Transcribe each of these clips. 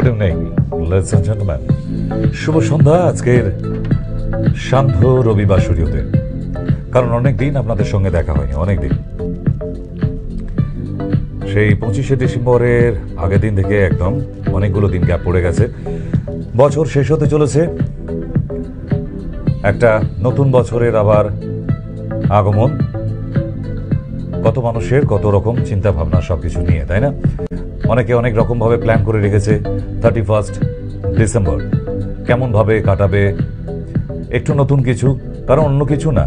Good evening ladies and gentleman, শুভ সন্ধ্যা আজকের সান্ধ্য রবিবার সূর্যোদয়। কারণ অনেকদিন আপনাদের সঙ্গে দেখা হয়নি, অনেকদিন, সেই 25শে ডিসেম্বরের আগের দিন থেকে একদম অনেকগুলো দিন গ্যাপ পড়ে গেছে। বছর শেষ হতে চলেছে, একটা নতুন বছরের আবার আগমন। কত মানুষের কত রকম চিন্তা ভাবনা সবকিছু নিয়ে, তাই না? অনেকে অনেক রকমভাবে প্ল্যান করে রেখেছে 31 ডিসেম্বর কেমনভাবে কাটাবে, একটু নতুন কিছু, কারণ অন্য কিছু না,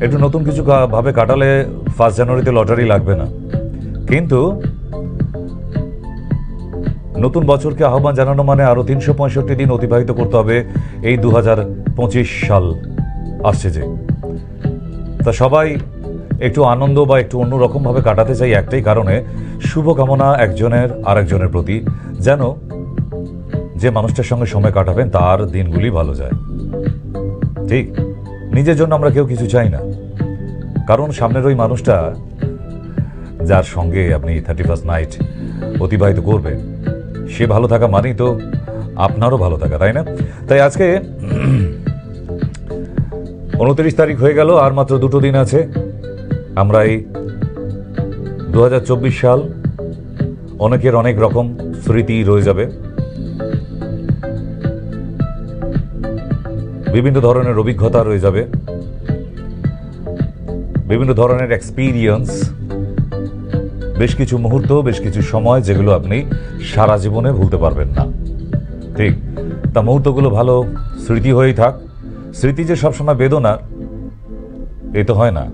একটু নতুন কিছু ভাবে কাটালে 1 জানুয়ারিতে লটারি লাগবে না। কিন্তু নতুন বছরকে আহ্বান জানানো মানে আরো 365 দিন অতিবাহিত করতে হবে এই 2025 সাল আসছে যে। তা সবাই একটু আনন্দ বা একটু অন্যরকম ভাবে কাটাতে চাই একটাই কারণে, শুভকামনা একজনের আরেকজনের প্রতি, যেন যে মানুষটার সঙ্গে সময় কাটাবেন তার দিনগুলি ভালো যায়। ঠিক, নিজের জন্য আমরা কেউ কিছু চাই না, কারণ সামনের ওই মানুষটা যার সঙ্গে আপনি 31st নাইট অতিবাহিত করবেন, সে ভালো থাকা মানেই তো আপনারও ভালো থাকা, তাই না? তাই আজকে 29 তারিখ হয়ে গেল, আর মাত্র 2 দিন আছে। আমরা এই 2024 সাল, অনেকের অনেক রকম স্মৃতি রয়ে যাবে, বিভিন্ন ধরনের অভিজ্ঞতা রয়ে যাবে, বিভিন্ন ধরনের এক্সপিরিয়েন্স, বেশ কিছু মুহূর্ত, বেশ কিছু সময় যেগুলো আপনি সারা জীবনে ভুলতে পারবেন না। ঠিক, তা মুহূর্তগুলো ভালো স্মৃতি হয়েই থাক। স্মৃতি যে সবসময় বেদনা এ তো হয় না,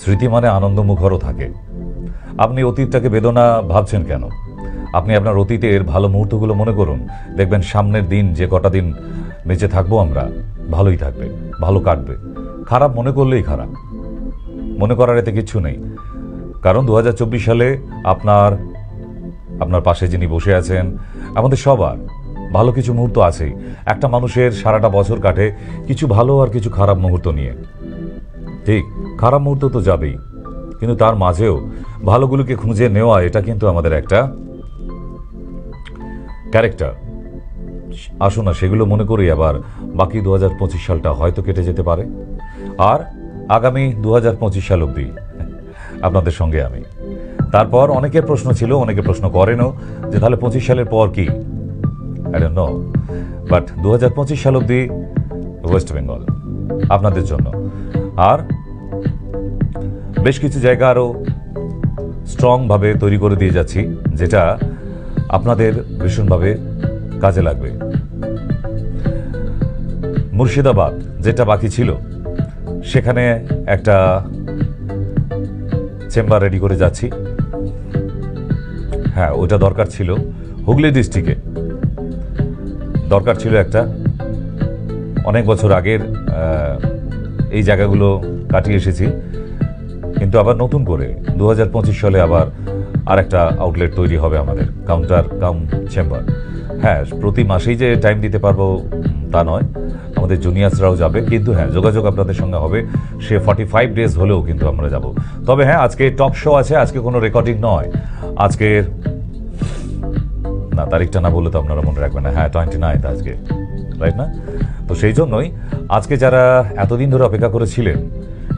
স্মৃতি মানে আনন্দমুখরও থাকে। আপনি অতীতটাকে বেদনা ভাবছেন কেন? আপনি আপনার অতীতের ভালো মুহূর্তগুলো মনে করুন, দেখবেন সামনের দিন যে কটা দিন বেঁচে থাকবো আমরা, ভালোই থাকবে, ভালো কাটবে। খারাপ মনে করলেই খারাপ, মনে করার এতে কিচ্ছু নেই। কারণ 2024 সালে আপনার পাশে যিনি বসে আছেন, আমাদের সবার ভালো কিছু মুহূর্ত আছেই। একটা মানুষের সারাটা বছর কাটে কিছু ভালো আর কিছু খারাপ মুহূর্ত নিয়ে। ঠিক, খারাপ মুহূর্ত তো যাবেই, কিন্তু তার মাঝেও ভালোগুলোকে খুঁজে নেওয়া, এটা কিন্তু আমাদের একটা ক্যারেক্টার। আসুন না সেগুলো মনে করি, আবার বাকি 2025 সালটা হয়তো কেটে যেতে পারে। আর আগামী 2025 সাল অবধি আপনাদের সঙ্গে আমি। তারপর অনেকের প্রশ্ন ছিল, অনেকে প্রশ্ন করেনও যে তাহলে 25 সালের পর কি, আই ডোন্ট নো, বাট 2025 সাল অবধি ওয়েস্ট বেঙ্গল আপনাদের জন্য। আর বেশ কিছু জায়গা আরও স্ট্রংভাবে তৈরি করে দিয়ে যাচ্ছি, যেটা আপনাদের ভীষণভাবে কাজে লাগবে। মুর্শিদাবাদ যেটা বাকি ছিল, সেখানে একটা চেম্বার রেডি করে যাচ্ছি। হ্যাঁ, ওটা দরকার ছিল। হুগলি ডিস্ট্রিক্টে দরকার ছিল একটা, অনেক বছর আগের এই জায়গাগুলো কাটিয়ে এসেছি, কিন্তু আবার নতুন করে 2025 সালে আবার আর একটা আউটলেট তৈরি হবে আমাদের, কাউন্টার কাম চেম্বার। হ্যাঁ, প্রতি মাসেই যে টাইম দিতে পারবো তা নয়, আমাদের জুনিয়র্সরাও যাবে, কিন্তু হ্যাঁ যোগাযোগ আপনাদের সঙ্গে হবে। সে 45 ডেজ হলেও কিন্তু আমরা যাব। তবে হ্যাঁ, আজকে টক শো আছে, আজকে কোনো রেকর্ডিং নয়। আজকের না, তারিখটা না বললে তো আপনারা মনে রাখবেন না। হ্যাঁ, 29 আজকে, রাইট না? তো সেই জন্যই আজকে যারা এতদিন ধরে অপেক্ষা করেছিলেন,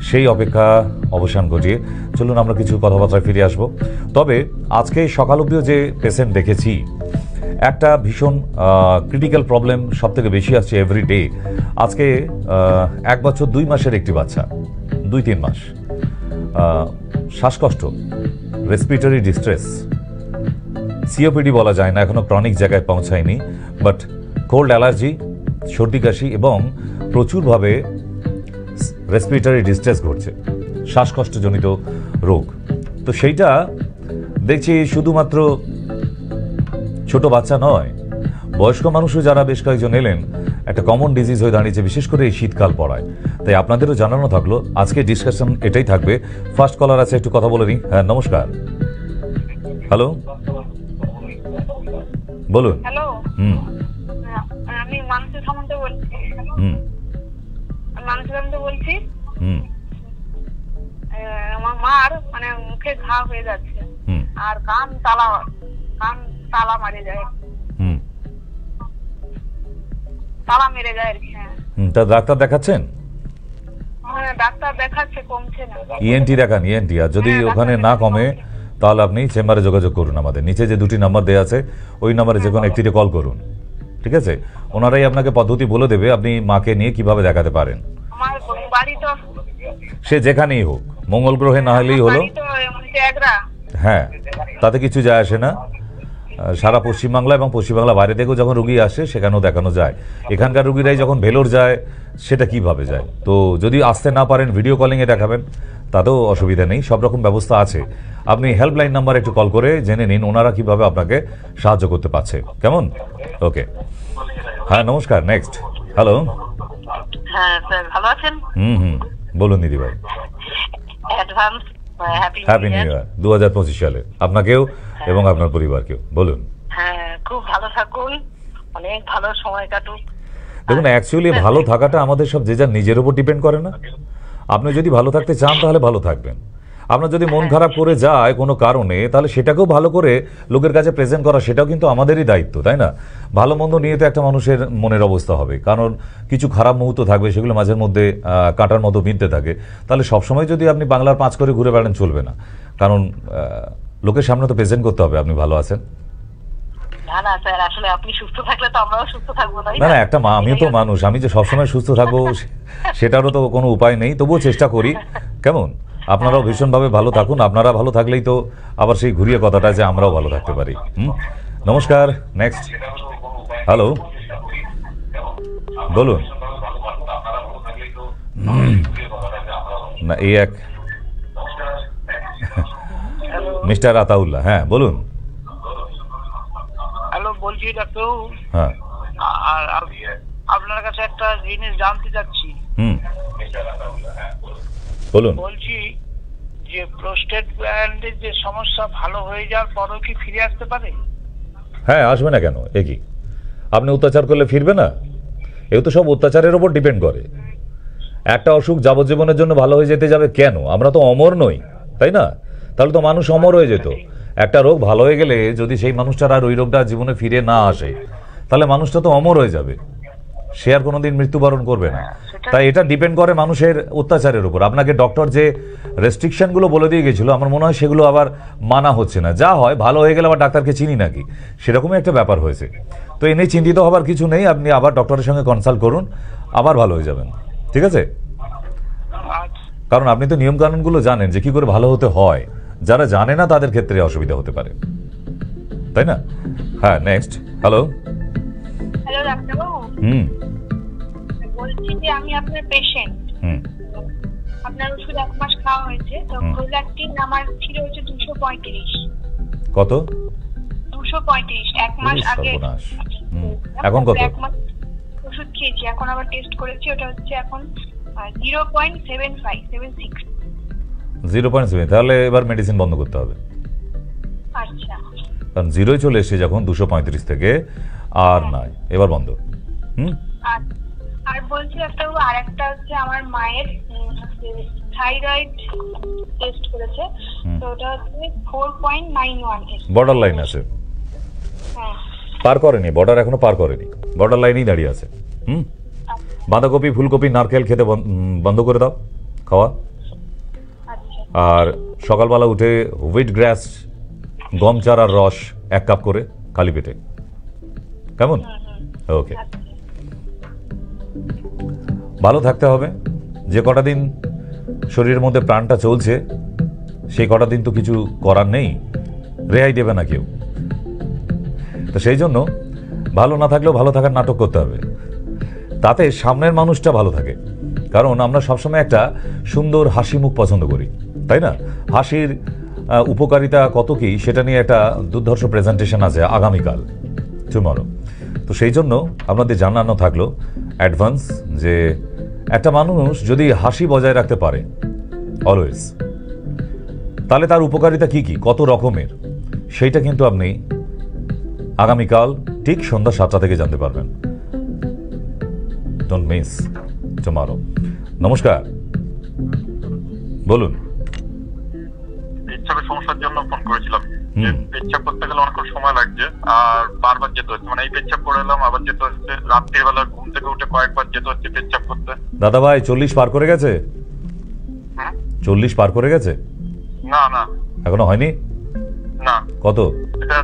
সেই অপেক্ষা অবসান ঘটিয়ে চলুন আমরা কিছু কথাবার্তায় ফিরে আসব। তবে আজকে সকাল অবধিও যে পেশেন্ট দেখেছি, একটা ভীষণ ক্রিটিক্যাল প্রবলেম সব থেকে বেশি আসছে এভরি ডে। আজকে 1 বছর 2 মাসের একটি বাচ্চা, 2-3 মাস, শ্বাসকষ্ট, রেসপিরেটরি ডিস্ট্রেস, সিওপিডি বলা যায় না, এখনো ক্রনিক জায়গায় পৌঁছায়নি, বাট কোল্ড অ্যালার্জি, সর্দি কাশি এবং প্রচুরভাবে রেসপিরেটরি ডিস্ট্রেস ঘটছে, শ্বাসকষ্টজনিত রোগ। তো সেইটা দেখছি শুধুমাত্র ছোট বাচ্চা নয়, বয়স্ক মানুষও যারা বেশ কয়েকজন এলেন, একটা কমন ডিজিজ হয়ে দাঁড়িয়েছে, বিশেষ করে এই শীতকাল পড়ায়। তাই আপনাদেরও জানানো থাকলো, আজকে ডিসকাশন এটাই থাকবে। ফার্স্ট কলার আছে, একটু কথা বলে নিই। হ্যাঁ, নমস্কার, হ্যালো, বলুন। হ্যালো, আমি মানসী সামন্ত বলছি। মানসী সামন্ত বলছি। আমার মার মানে মুখে ঘা হয়ে যাচ্ছে, আর কান তালা মারে যায়, হুম তালা মেরে যায় আর কি। হ্যাঁ তা ডাক্তার দেখাচ্ছেন? হ্যাঁ, ডাক্তার দেখাচ্ছে, কমছে না। ইএনটি দেখান, ইএনটি। আর যদি হ্যাঁ, ওখানে ডাক্তার না দেখাচ্ছি, কমে তাহলে আপনি চেম্বারে যোগাযোগ করুন। আমাদের নিচে যে 2টি নাম্বার দেওয়া আছে ওই নাম্বারে যে কোনো একটিতে কল করুন, ঠিক আছে? ওনারাই আপনাকে পদ্ধতি বলে দেবে আপনি মাকে নিয়ে কিভাবে দেখাতে পারেন। আমার বাড়ি তো, সে যেখানেই হোক, মঙ্গল গ্রহে না হলেই হলো। বাড়ি তো ত্যাগরা। হ্যাঁ, তাতে কিছু যায় আসে না। সারা পশ্চিমবাংলা এবং পশ্চিমবাংলা বাইরে থেকেও যখন রুগী আসে সেখানেও দেখানো যায়। এখানকার রুগীরাই যখন ভেলোর যায় সেটা কিভাবে যায়? তো যদি আসতে না পারেন ভিডিও কলিংয়ে দেখাবেন, তাতেও অসুবিধা নেই, সব রকম ব্যবস্থা আছে। আপনি হেল্পলাইন নাম্বার একটু কল করে জেনে নিন ওনারা কিভাবে আপনাকে সাহায্য করতে পারছে। কেমন? ওকে, হ্যাঁ নমস্কার। Next, hello. হ্যাঁ স্যার, ভালো আছেন? হুম, বলুন দিদিভাই। অ্যাডভান্স হ্যাপি নিউ ইয়ার 2025 সালে আপনাকেও এবং আপনার পরিবারকেও। বলুন। হ্যাঁ, খুব ভালো থাকুন, অনেক ভালো সময় কাটুক। দেখুন, অ্যাকচুয়ালি ভালো থাকাটা আমাদের সব যে যার নিজের উপর ডিপেন্ড করে না। আপনি যদি ভালো থাকতে চান তাহলে ভালো থাকবেন। আপনার যদি মন খারাপ করে যায় কোনো কারণে, তাহলে সেটাকেও ভালো করে লোকের কাছে প্রেজেন্ট করা, সেটাও কিন্তু আমাদেরই দায়িত্ব, তাই না? ভালো মন্দ নিয়ে তো একটা মানুষের মনের অবস্থা হবে, কারণ কিছু খারাপ মুহূর্ত থাকবে, সেগুলো মাঝের মধ্যে কাঁটার মতো বিনতে থাকে। তাহলে সবসময় যদি আপনি বাংলার 5 করে ঘুরে বেড়ান চলবে না, কারণ লোকের সামনে তো প্রেজেন্ট করতে হবে আপনি ভালো আছেন। না না স্যার, আসলে আপনি সুস্থ থাকলে তো আমরাও সুস্থ থাকবো, তাই না, একটা আমিও তো মানুষ, আমি যে সবসময় সুস্থ থাকবো সেটারও তো কোনো উপায় নেই, তবুও চেষ্টা করি। কেমন? আপনারাও ভীষণভাবে ভালো থাকুন। আপনারা ভালো থাকলেই তো আবার সেই ঘুরিয়ে কথাটা যে আমরাও ভালো থাকতে পারি। নমস্কার। নেক্সট, হ্যালো, বলুন। না, এই এক মিস্টার আতাউল্লাহ। হ্যাঁ বলুন। হ্যালো, বলছি ডাক্তার। হ্যাঁ, আর আপনার কাছে একটা জিনিস জানতে চাচ্ছি। বলুন। বলছি যে প্রোস্টেট গ্ল্যান্ডের যে সমস্যা ভালো হয়ে যাওয়ার পরও কি ফিরে আসতে পারে? হ্যাঁ, আসবে না কেন? এ কি আপনি অত্যাচার করলে ফিরবে না? এও তো সব অত্যাচারের উপর ডিপেন্ড করে। একটা অসুখ যাবজ্জীবনের জন্য ভালো হয়ে যেতে যাবে কেন? আমরা তো অমর নই, তাই না? তাহলে তো মানুষ অমর হয়ে যেত। একটা রোগ ভালো হয়ে গেলে যদি সেই মানুষটার আর ওই রোগটা জীবনে ফিরে না আসে, তাহলে মানুষটা তো অমর হয়ে যাবে, সে আর কোনোদিন মৃত্যুবরণ করবে না। তাই এটা ডিপেন্ড করে মানুষের অত্যাচারের উপর। আপনাকে ডক্টর যে রেস্ট্রিকশনগুলো বলে দিয়ে গেছিল, আমার মনে হয় সেগুলো আবার মানা হচ্ছে না। যা হয়, ভালো হয়ে গেলে আবার ডাক্তারকে চিনি নাকি, সেরকমই একটা ব্যাপার হয়েছে। তো এ নিয়ে চিন্তিত হবার কিছু নেই, আপনি আবার ডক্টরের সঙ্গে কনসাল্ট করুন, আবার ভালো হয়ে যাবেন, ঠিক আছে? কারণ আপনি তো নিয়মকানুনগুলো জানেন যে কি করে ভালো হতে হয়। যারা জানে না তাদের ক্ষেত্রে অসুবিধা হতে পারে, তাই না? হ্যাঁ, নেক্সট, হ্যালো। হ্যালো ডাক্তারবাবু, বলছি যে আমি আপনার পেশেন্ট। আপনার ওষুধ 1 মাস খাওয়া হয়েছে, তো প্রোল্যাক্টিন আমার ছিল হচ্ছে 235। কত? 235 1 মাস আগে। এখন কত? 1 মাস ওষুধ খেয়েছি, এখন আবার টেস্ট করেছি, ওটা হচ্ছে এখন 0.7576। 0.7। তাহলে এবার মেডিসিন বন্ধ করতে হবে। আচ্ছা, কারণ 0 চলে এসেছে যখন 235 থেকে, আর নয়, এবার বন্ধ। আর বলছি ডাক্তারবাবু, আরেকটা হচ্ছে আমার মায়ের থাইরয়েড টেস্ট করেছে, তো ওটা হচ্ছে 4.91। বর্ডার লাইন আছে, পার করেনি, বর্ডার এখনো পার করেনি, বর্ডার লাইনেই দাঁড়িয়ে আছে। বাঁধাকপি, ফুলকপি, নারকেল খেতে বন্ধ করে দাও খাওয়া। আর সকালবেলা উঠে হুইট গ্রাস, গম চারার রস 1 কাপ করে খালি পেটে। কেমন? ওকে, ভালো থাকতে হবে। যে কটা দিন শরীরের মধ্যে প্রাণটা চলছে, সেই কটা দিন তো কিছু করার নেই, রেহাই দেবে না কেউ। তো সেই জন্য ভালো না থাকলেও ভালো থাকার নাটক করতে হবে, তাতে সামনের মানুষটা ভালো থাকে। কারণ আমরা সবসময় একটা সুন্দর হাসি মুখ পছন্দ করি, তাই না? হাসির উপকারিতা কত কি সেটা নিয়ে একটা দুর্ধর্ষ প্রেজেন্টেশন আছে আগামীকাল, টুমরো। তো সেই জন্য আপনাদের জানানো থাকলো অ্যাডভান্স যে একটা মানুষ যদি হাসি বজায় রাখতে পারে অলওয়েজ, তাহলে তার উপকারিতা কি কি, কত রকমের, সেইটা কিন্তু আপনি আগামীকাল ঠিক সন্ধ্যা 7টা থেকে জানতে পারবেন। Don't miss tomorrow. নমস্কার, বলুন। পেচ্ছাপের সমস্যার জন্য ফোন করেছিলাম। যে পেচ্ছাপ করতে গেলে অনেক সময় লাগছে আর বারবার যেতে হচ্ছে, মানে এই পেচ্ছাপ করে এলাম আবার যেতে হচ্ছে, রাত্রির বেলা ঘুম থেকে উঠে কয়েকবার যেতে হচ্ছে পেচ্ছাপ করতে। দাদা ভাই 40 পার করে গেছে? 40 পার করে গেছে? না না এখনো হয়নি? না। কত এটা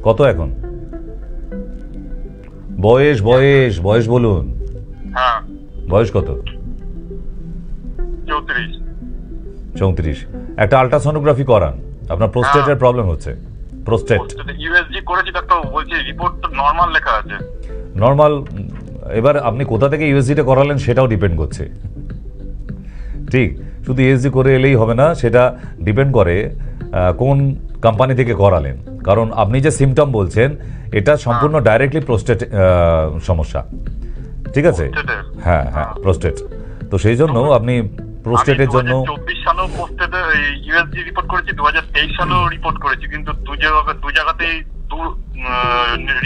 কত এখন? বয়স বয়স বয়স বলুন। হ্যাঁ বয়স কত? 34। 34। একটা আল্ট্রাসোনোগ্রাফি করান, আপনার প্রোস্টেটের প্রবলেম হচ্ছে। প্রোস্টেট ইউএসজি করেছি ডাক্তার, বলছি রিপোর্ট তো নরমাল লেখা আছে। নর্মাল। এবার আপনি কোথা থেকে ইউএসজিটা করালেন সেটাও ডিপেন্ড করছে। ঠিক, শুধু ইউএসজি করে এলেই হবে না, সেটা ডিপেন্ড করে কোন কোম্পানি থেকে করালেন। কারণ আপনি যে সিমটম বলছেন এটা সম্পূর্ণ ডাইরেক্টলি প্রোস্টেট সমস্যা, ঠিক আছে? হ্যাঁ হ্যাঁ প্রোস্টেট। তো সেই জন্য আপনি প্রোস্টেটের জন্য 2024 সালেও প্রোস্টেটে ইউএসজি রিপোর্ট করেছি, 2023 সালেও রিপোর্ট করেছি, কিন্তু দু জায়গাতেই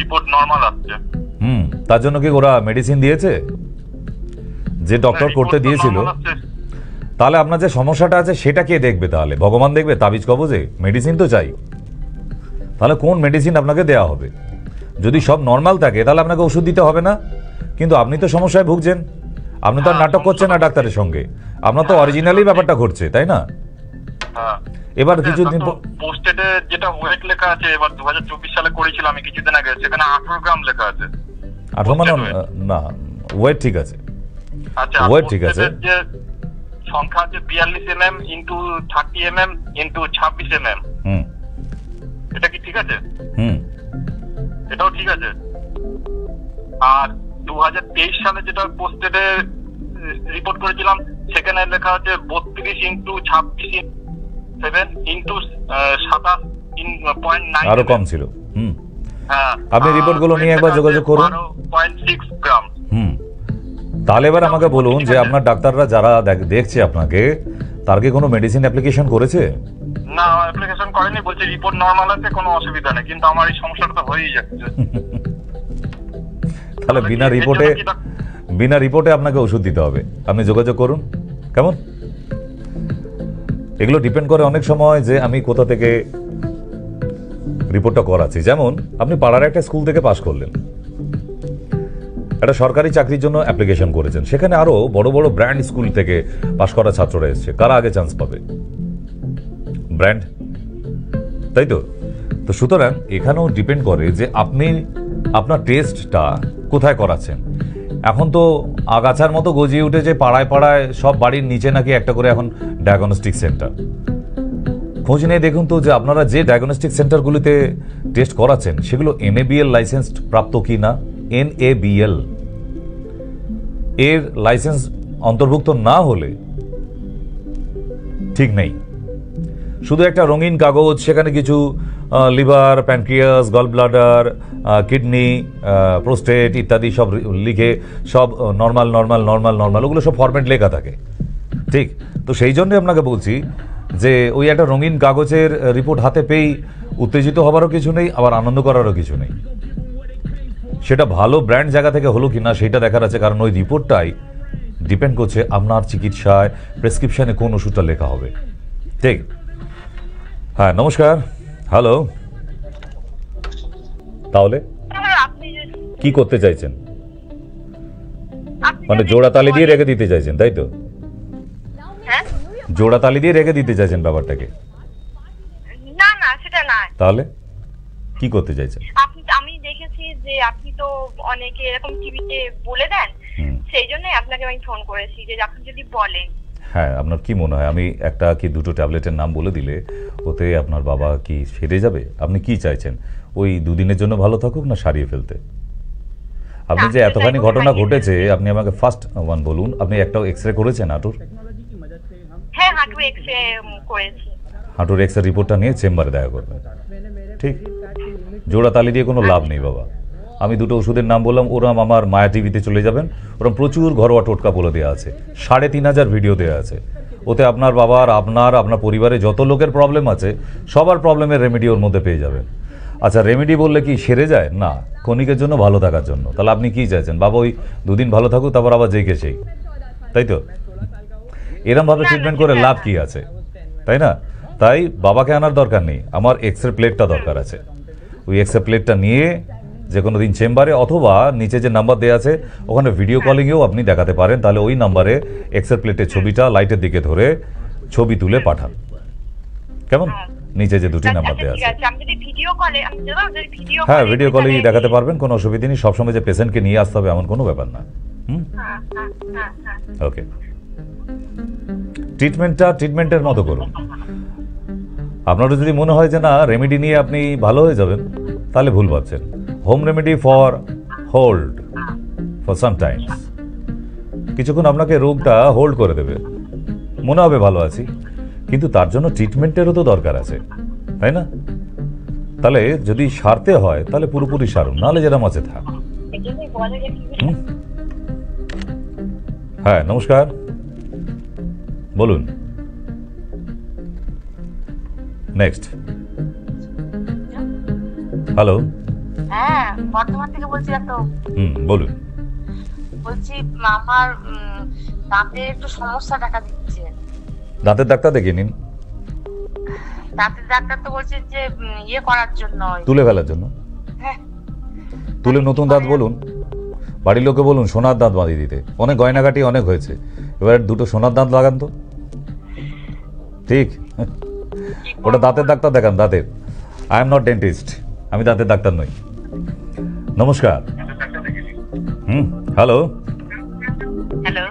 রিপোর্ট নরমাল আসছে। তার জন্য কি ওরা মেডিসিন দিয়েছে যে ডক্টর করতে দিয়েছিল? তাহলে আপনার যে সমস্যাটা আছে সেটা কে দেখবে? তাহলে ভগবান দেখবে তাবিজ কবজে? মেডিসিন তো চাই। তাহলে কোন মেডিসিন আপনাকে দেওয়া হবে? যদি সব নর্মাল থাকে তাহলে আপনাকে ওষুধ দিতে হবে না, কিন্তু আপনি তো সমস্যায় ভুগছেন। আপনি তো আর নাটক করছেন না ডাক্তারের সঙ্গে, আপনার তো অরিজিনালি ব্যাপারটা ঘটছে, তাই না? এবার কিছুদিন পোস্টেডে যেটা ওয়েট লেখা আছে, এবার 2024 সালে করেছিলাম আমি কিছুদিন আগে, সেখানে 18 গ্রাম লেখা আছে। 18 মানে না, ওয়েট ঠিক আছে। আচ্ছা, ওয়েট ঠিক আছে। যে সংখ্যা আছে 42 mm into 30 mm into 26 mm, এটা কি ঠিক আছে? এটাও ঠিক আছে। আর 2023 সালে যেটা পোস্টেডে রিপোর্ট করেছিলাম সেখানে লেখা আছে 32 ইনটু 26 7 ইনটু 27.9, আরো কম ছিল। হ্যাঁ, আপনি রিপোর্টগুলো নিয়ে একবার যোগাযোগ করুন। 12.6 গ্রাম। তাহলে এবার আমাকে বলুন যে আপনার ডাক্তাররা যারা দেখছে আপনাকে, তার কি কোনো মেডিসিন অ্যাপ্লিকেশন করেছে? না, অ্যাপ্লিকেশন করেনি, বলছে রিপোর্ট নরমাল আছে, কোনো অসুবিধা নেই, কিন্তু আমার এই সমস্যাটা তো হয়েই যাচ্ছে। তাহলে বিনা রিপোর্টে আপনাকে ওষুধ দিতে হবে। আপনি যোগাযোগ করুন, কেমন? এগুলো ডিপেন্ড করে অনেক সময় যে আমি কোথা থেকে রিপোর্টটা করাচ্ছি। যেমন আপনি পাড়ার একটা স্কুল থেকে পাশ করলেন, একটা সরকারি চাকরির জন্য অ্যাপ্লিকেশন করেছেন, সেখানে আরো বড় বড় ব্র্যান্ড স্কুল থেকে পাশ করা ছাত্ররা এসছে, কারা আগে চান্স পাবে? ব্র্যান্ড, তাই তো? তো সুতরাং এখানেও ডিপেন্ড করে যে আপনি আপনার টেস্টটা কোথায় করাচ্ছেন। এখন তো আগাছার মতো গজিয়ে উঠেছে পাড়ায় পাড়ায়, সব বাড়ির নিচে নাকি একটা করে এখন ডায়াগনস্টিক সেন্টার। খোঁজ নিয়ে দেখুন তো যে আপনারা যে ডায়াগনস্টিক সেন্টারগুলিতে টেস্ট করাচ্ছেন সেগুলো NABL লাইসেন্সড প্রাপ্ত কি না। NABL এর লাইসেন্স অন্তর্ভুক্ত না হলে ঠিক নেই। শুধু একটা রঙিন কাগজ, সেখানে কিছু liver, pancreas, gall bladder, kidney, prostate ইত্যাদি সব লিখে সব নর্মাল নর্মাল নর্মাল নর্মাল, ওগুলো সব ফরম্যাট লেখা থাকে, ঠিক? তো সেই জন্য আপনাকে বলছি যে ওই একটা রঙিন কাগজের রিপোর্ট হাতে পেয়েই উত্তেজিত হবারও কিছু নেই, আবার আনন্দ করারও কিছু নেই। সেটা ভালো ব্র্যান্ড জায়গা থেকে হলো কিনা সেটা দেখার আছে, কারণ ওই রিপোর্টটাই ডিপেন্ড করছে আপনার চিকিৎসায় প্রেসক্রিপশনে কোন ওষুধটা লেখা হবে, ঠিক? হ্যাঁ, নমস্কার। হ্যালো, তাহলে কি করতে চাইছেন? মানে জোড়া তালি দিয়ে রেখে দিতে চাইছেন, তাই তো? জোড়া তালি দিয়ে রেখে দিতে চাইছেন ব্যাপারটাকে? না না, সেটা না। তাহলে কি করতে চাইছেন? আমি দেখেছি যে আপনি তো অনেকে এরকম টিভিতে বলে দেন, সেই জন্যই আপনাকে আমি ফোন করেছি যে আপনি যদি বলেন। হ্যাঁ, আপনার কি মনে হয় আমি একটা কি দুটো ট্যাবলেটের নাম বলে দিলে ওতে আপনার বাবা কি সেরে যাবে? আপনি কি চাইছেন, ওই দুদিনের জন্য ভালো থাকুক না সারিয়ে ফেলতে? আপনি যে এতখানি ঘটনা ঘটেছে, আপনি আমাকে ফার্স্ট ওয়ান বলুন, আপনি একটা এক্সরে করেছেন হাঁটুর? হ্যাঁ, হাঁটুর এক্সরে করেছি। হাঁটুর এক্সরে রিপোর্টটা নিয়ে চেম্বারে দেখা করবেন, ঠিক? জোড়া তালি দিয়ে কোনো লাভ নেই বাবা। আমি দুটো ওষুধের নাম বললাম, ওরম আমার মায়া টিভিতে চলে যাবেন, ওরম প্রচুর ঘরোয়া টোটকা বলে দেওয়া আছে, 3500 ভিডিও দেওয়া আছে। ওতে আপনার বাবার, আপনার পরিবারে যত লোকের প্রবলেম আছে সবার প্রবলেমের রেমেডি ওর মধ্যে পেয়ে যাবেন। আচ্ছা, রেমেডি বললে কি সেরে যায়? না, ক্ষণিকের জন্য ভালো থাকার জন্য। তাহলে আপনি কি চাইছেন? বাবা ওই দুদিন ভালো থাকুক, তারপর আবার যেই কে সেই, তাই তো? এরমভাবে ট্রিটমেন্ট করে লাভ কি আছে, তাই না? তাই বাবাকে আনার দরকার নেই, আমার এক্সরে প্লেটটা দরকার আছে। ওই এক্সরে প্লেটটা নিয়ে যে কোনো দিন চেম্বারে অথবা নিচে যে নাম্বার দেওয়া আছে ওখানে ভিডিও কলিংয়েও আপনি দেখাতে পারেন, তাহলে ওই নাম্বারে এক্সরে প্লেটের ছবিটা লাইটের দিকে ধরে ছবি তুলে পাঠান, কেমন? নিচে যে দুটি নাম্বার দেওয়া আছে, হ্যাঁ ভিডিও কলেই দেখাতে পারবেন, কোনো অসুবিধা নেই। সবসময় যে পেশেন্টকে নিয়ে আসতে হবে এমন কোনো ব্যাপার না। ওকে, ট্রিটমেন্টের মতো করুন। আপনারও যদি মনে হয় যে না রেমেডি নিয়ে আপনি ভালো হয়ে যাবেন, তাহলে ভুল ভাবছেন। Home remedy for hold for sometimes, কিছুক্ষণ আপনাকে রোগটা হোল্ড করে দেবে, মনে হবে ভালো আছি, কিন্তু তার জন্য ট্রিটমেন্টেরও তো দরকার আছে, তাই না? তাহলে যদি সারতে হয় তাহলে পুরোপুরি সারুন, নাহলে যেরকম আছে থাক। হ্যাঁ নমস্কার, বলুন। Next, hello. হ্যাঁ, বর্ধমান থেকে বলছিলাম তো। বলুন। বলছি আমার দাঁতে একটু সমস্যা দেখা দিচ্ছে। দাঁতের ডাক্তার দেখিয়ে নিন। দাঁতের ডাক্তার তো বলছেন যে ইয়ে করার জন্য, তুলে ফেলার জন্য। হ্যাঁ, তুলে নতুন দাঁত বলুন, বাড়ির লোকে বলুন সোনার দাঁত বাঁধিয়ে দিতে, অনেক গয়নাঘাটি অনেক হয়েছে, এবার দুটো সোনার দাঁত লাগান তো। ঠিক, ওটা দাঁতের ডাক্তার দেখান, দাঁতের। আই এম নট ডেন্টিস্ট, আমি দাঁতের ডাক্তার নই। নমস্কার। হ্যালো। হ্যালো।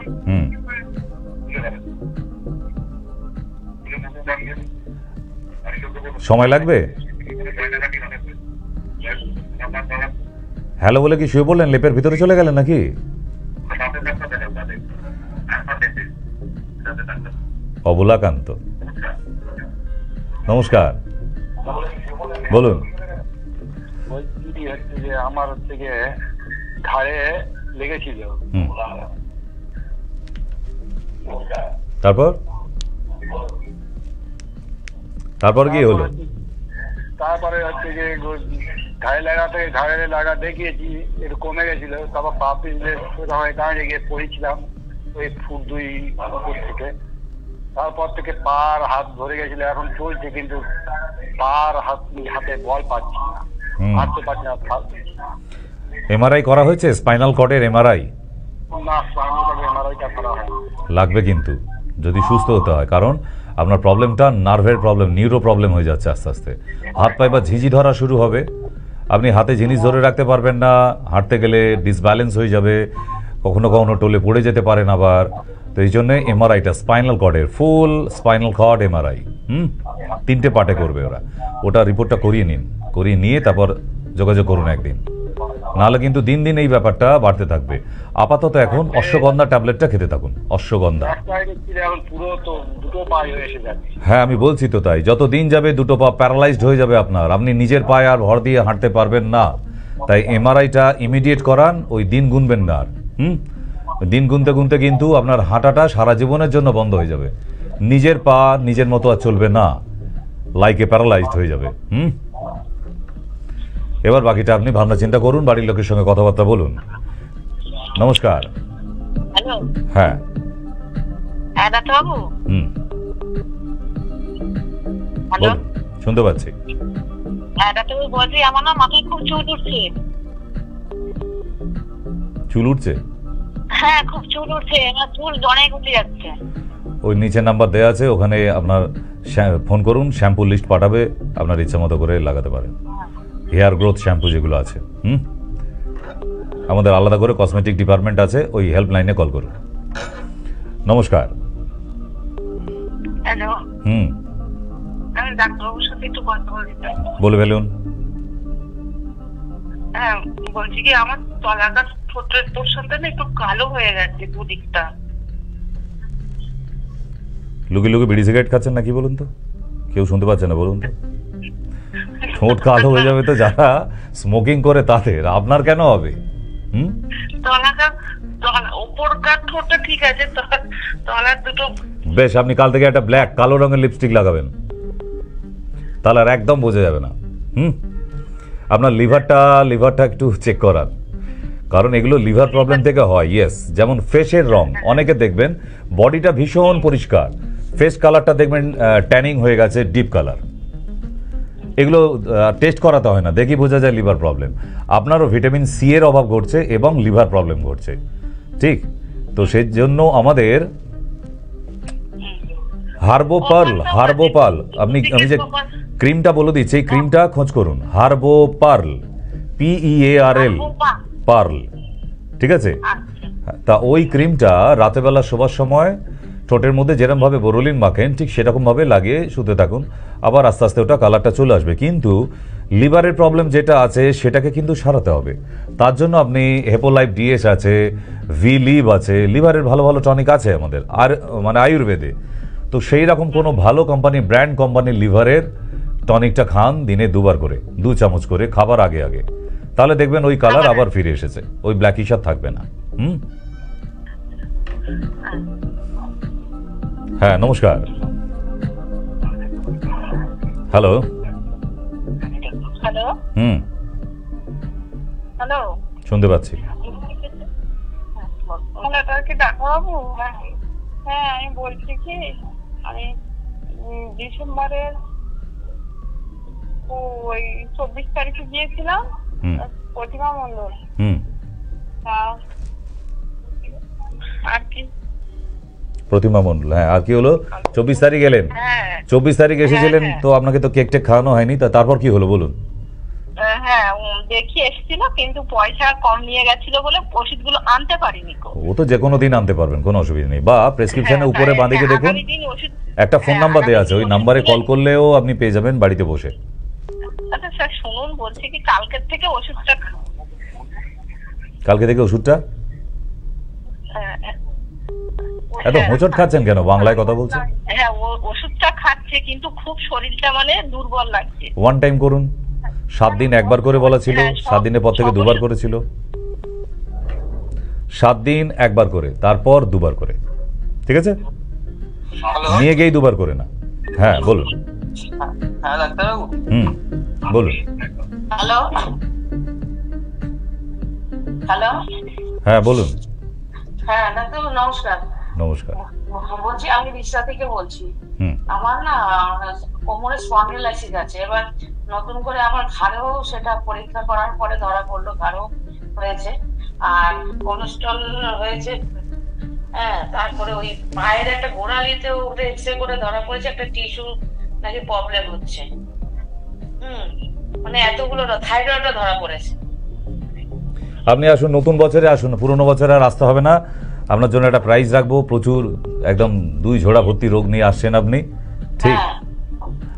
সময় লাগবে? হ্যালো বলে কি শুয়ে বললেন, লেপের ভিতরে চলে গেলেন নাকি? অবলাকান্ত, নমস্কার, বলুন। বলছি হচ্ছে যে আমার হচ্ছে গিয়ে ঘাড়ে লেগেছিল। তারপর কি হলো? তারপরে হচ্ছে যে ঘাড়ে লাগা দেখিয়েছি, একটু কমে গেছিল। তারপর পা পিছলে দাঁড়িয়ে গিয়ে পড়েছিলাম ওই ফুট 2 উপর থেকে। তারপর থেকে পার হাত ধরে গেছিল, এখন চলছে কিন্তু পার হাতে বল পাচ্ছি না, হাঁটতে পারছি না। এমআরআই করা হয়েছে? স্পাইনাল কর্ডের এমআরআই? না, এমআরআইটা করা হয়। লাগবে কিন্তু, যদি সুস্থ হতে হয়, কারণ আপনার প্রবলেমটা নার্ভের প্রবলেম, নিউরো প্রবলেম হয়ে যাচ্ছে আস্তে আস্তে। হাত পায়ে বা ঝিঝি ধরা শুরু হবে, আপনি হাতে জিনিস ধরে রাখতে পারবেন না, হাঁটতে গেলে ডিসব্যালেন্স হয়ে যাবে, কখনো কখনো টলে পড়ে যেতে পারেন আবার। তো এই জন্য এমআরআইটা স্পাইনাল কর্ডের, ফুল স্পাইনাল কর্ড এমআরআই 3টে পার্টে করবে ওরা। ওটা রিপোর্টটা করিয়ে নিন, করিয়ে নিয়ে তারপর যোগাযোগ করুন একদিন, নাহলে কিন্তু দিন দিন এই ব্যাপারটা বাড়তে থাকবে। আপাতত এখন অশ্বগন্ধা ট্যাবলেটটা খেতে থাকুন, অশ্বগন্ধা। হ্যাঁ আমি বলছি তো তাই, যত দিন যাবে দুটো পা প্যারালাইজড হয়ে যাবে আপনার, আপনি নিজের পায়ে আর ভর দিয়ে হাঁটতে পারবেন না। তাই এমআরআইটা ইমিডিয়েট করান, ওই দিন গুনবেন না আর। দিন গুনতে গুনতে কিন্তু আপনার হাঁটাটা সারা জীবনের জন্য বন্ধ হয়ে যাবে, নিজের পা নিজের মতো আর চলবে না, লাইকে প্যারালাইজড হয়ে যাবে। এবার বাকিটা আপনি ভাবনা চিন্তা করুন, বাড়ির লোকের সঙ্গে কথাবার্তা বলুন। নমস্কার। হ্যালো। হ্যাঁ ডাক্তারবাবু। বলুন, শুনতে পাচ্ছি। ডাক্তারবাবু বলছি আমার না মাথায় খুব চুল উঠছে। চুল উঠছে? হ্যাঁ খুব চুল উঠছে, আমার চুল অনেক উঠে যাচ্ছে। ওই নিচে নাম্বার দেওয়া আছে, ওখানে আপনার ফোন করুন, শ্যাম্পু লিস্ট পাঠাবে, আপনার ইচ্ছা মতো করে লাগাতে পারেন। হেয়ার গ্রোথ শ্যাম্পু যেগুলো আছে, আমাদের আলাদা করে কসমেটিক ডিপার্টমেন্ট আছে, ওই হেল্পলাইনে কল করুন। নমস্কার। হ্যালো। আমি ডাক্তারবাবুর সাথে একটু কথা বলতে চাই। বলে ফেলুন। হ্যাঁ বলছি কি, আমার তলাটা ঠোঁটের পোর্শনটা না একটু কালো হয়ে গেছে দুদিকটা। লুকি লুকি বিড়ি সিগারেট খাচ্ছেন নাকি বলুন তো? কেউ শুনতে পাচ্ছে না বলুন তো? ঠোঁট কালো হয়ে যাবে তো যারা স্মোকিং করে তাদের, আপনার কেন হবে? উপরকার ঠোঁটটা ঠিক আছে, তলার দুটো। বেশ, আপনি কাল থেকে একটা ব্ল্যাক কালো রঙের লিপস্টিক লাগাবেন, তাহলে আর একদম বোঝা যাবে না। আপনার লিভারটা একটু চেক করান, কারণ এগুলো লিভার প্রবলেম থেকে হয়। ইয়েস, যেমন ফেসের রং, অনেকে দেখবেন বডিটা ভীষণ পরিষ্কার, ফেস কালারটা দেখবেন ট্যানিং হয়ে গেছে, ডিপ কালার। এগুলো টেস্ট করাতে হয় না, দেখি বোঝা যায় লিভার প্রবলেম। আপনারও ভিটামিন সি এর অভাব ঘটছে এবং লিভার প্রবলেম ঘটছে, ঠিক? তো সেই জন্য আমাদের হার্বোপার্ল, আমি যে ক্রিমটা বলে দিচ্ছি, এই ক্রিমটা খোঁজ করুন, হার্বোপার্ল, PEARL, পার্ল, ঠিক আছে? তা ওই ক্রিমটা রাতেবেলা শোবার সময় ঠোঁটের মধ্যে যেরকমভাবে বোরোলিন মাখেন ঠিক সেরকমভাবে লাগিয়ে শুতে থাকুন, আবার আস্তে আস্তে ওটা কালারটা চলে আসবে। কিন্তু লিভারের প্রবলেম যেটা আছে সেটাকে কিন্তু সারাতে হবে। তার জন্য আপনি হেপোলাইফ ডিএস আছে, লিভ আছে, লিভারের ভালো ভালো টনিক আছে আমাদের আর মানে আয়ুর্বেদে। তো সেই রকম কোনো ভালো কোম্পানি, ব্র্যান্ড কোম্পানির লিভারের টনিকটা খান দিনে 2 বার করে, 2 চামচ করে খাবার আগে আগে, তাহলে দেখবেন ওই কালার আবার ফিরে এসেছে, ওই ব্ল্যাকিশ আর থাকবে না। হ্যাঁ, নমস্কার। হ্যালো। হ্যালো। হ্যালো, শুনতে পাচ্ছি। এটা কি ডাক্তারবাবু? হ্যাঁ, আমি বলছি কি, আমি ডিসেম্বরের ওই 24 তারিখে গিয়েছিলাম প্রতিমা মন্ডল। আর কি প্রতিমা মন্ডল, হ্যাঁ। আর কি হলো? 24 তারিখ এলেন? 24 তারিখ এসেছিলেন, তো আপনাকে তো কেক টেক খাওয়ানো হয়নি, তারপর কি হলো বলুন? হ্যাঁ, দেখি এসেছিল, কিন্তু পয়সা কম নিয়ে গেছিল বলে ওষুধগুলো আনতে পারিনি। ও তো যে কোনো দিন আনতে পারবেন, কোনো অসুবিধা নেই। বা প্রেসক্রিপশনের উপরে বাঁদিকে দেখুন একটা ফোন নাম্বার দেওয়া আছে, ওই নাম্বারে কল করলেও আপনি পেয়ে যাবেন বাড়িতে বসে। আচ্ছা স্যার শুনুন, বলছি কি কালকের থেকে ওষুধটা, কালকে থেকে ওষুধটা এত হোঁচট খাচ্ছেন কেন? বাংলায় কথা বলছেন। হ্যাঁ, ওষুধটা খাচ্ছে কিন্তু খুব শরীরটা মানে দুর্বল লাগছে। ওয়ান টাইম করুন, 7 দিন একবার করে বলা ছিল, 7 দিনের পর থেকে 2 বার করেছিল। 7 দিন একবার করে, তারপর 2 বার করে, ঠিক আছে? নিয়ে গিয়েই 2 বার করে না। হ্যাঁ বলুন। হ্যাঁ ডাক্তারবাবু। বলুন। Hello hello. হ্যাঁ বলুন। হ্যাঁ ডাক্তারবাবু নমস্কার। নমস্কার। বলছি আমি রিসা থেকে বলছি। আমার না কোমরে স্পন্ডিলাইসিস আছে, এবার নতুন করে আমার ঘাড়েও সেটা পরীক্ষা করার পরে ধরা পড়লো ঘাড়ও হয়েছে, আর কোলেস্ট্রল হয়েছে। হ্যাঁ, তারপরে ওই পায়ের একটা গোড়ালিতেও এক্সরে করে ধরা পড়েছে একটা টিস্যু নাকি প্রবলেম হচ্ছে। মানে এতগুলো থাইরয়েডও ধরা পড়েছে। আপনি আসুন, নতুন বছরে আসুন, পুরনো বছরে আর আসতে হবে না। আপনার জন্য একটা প্রাইজ রাখবো, প্রচুর একদম 2 ঝোড়া ভর্তি রোগ নিয়ে আসছেন আপনি, ঠিক?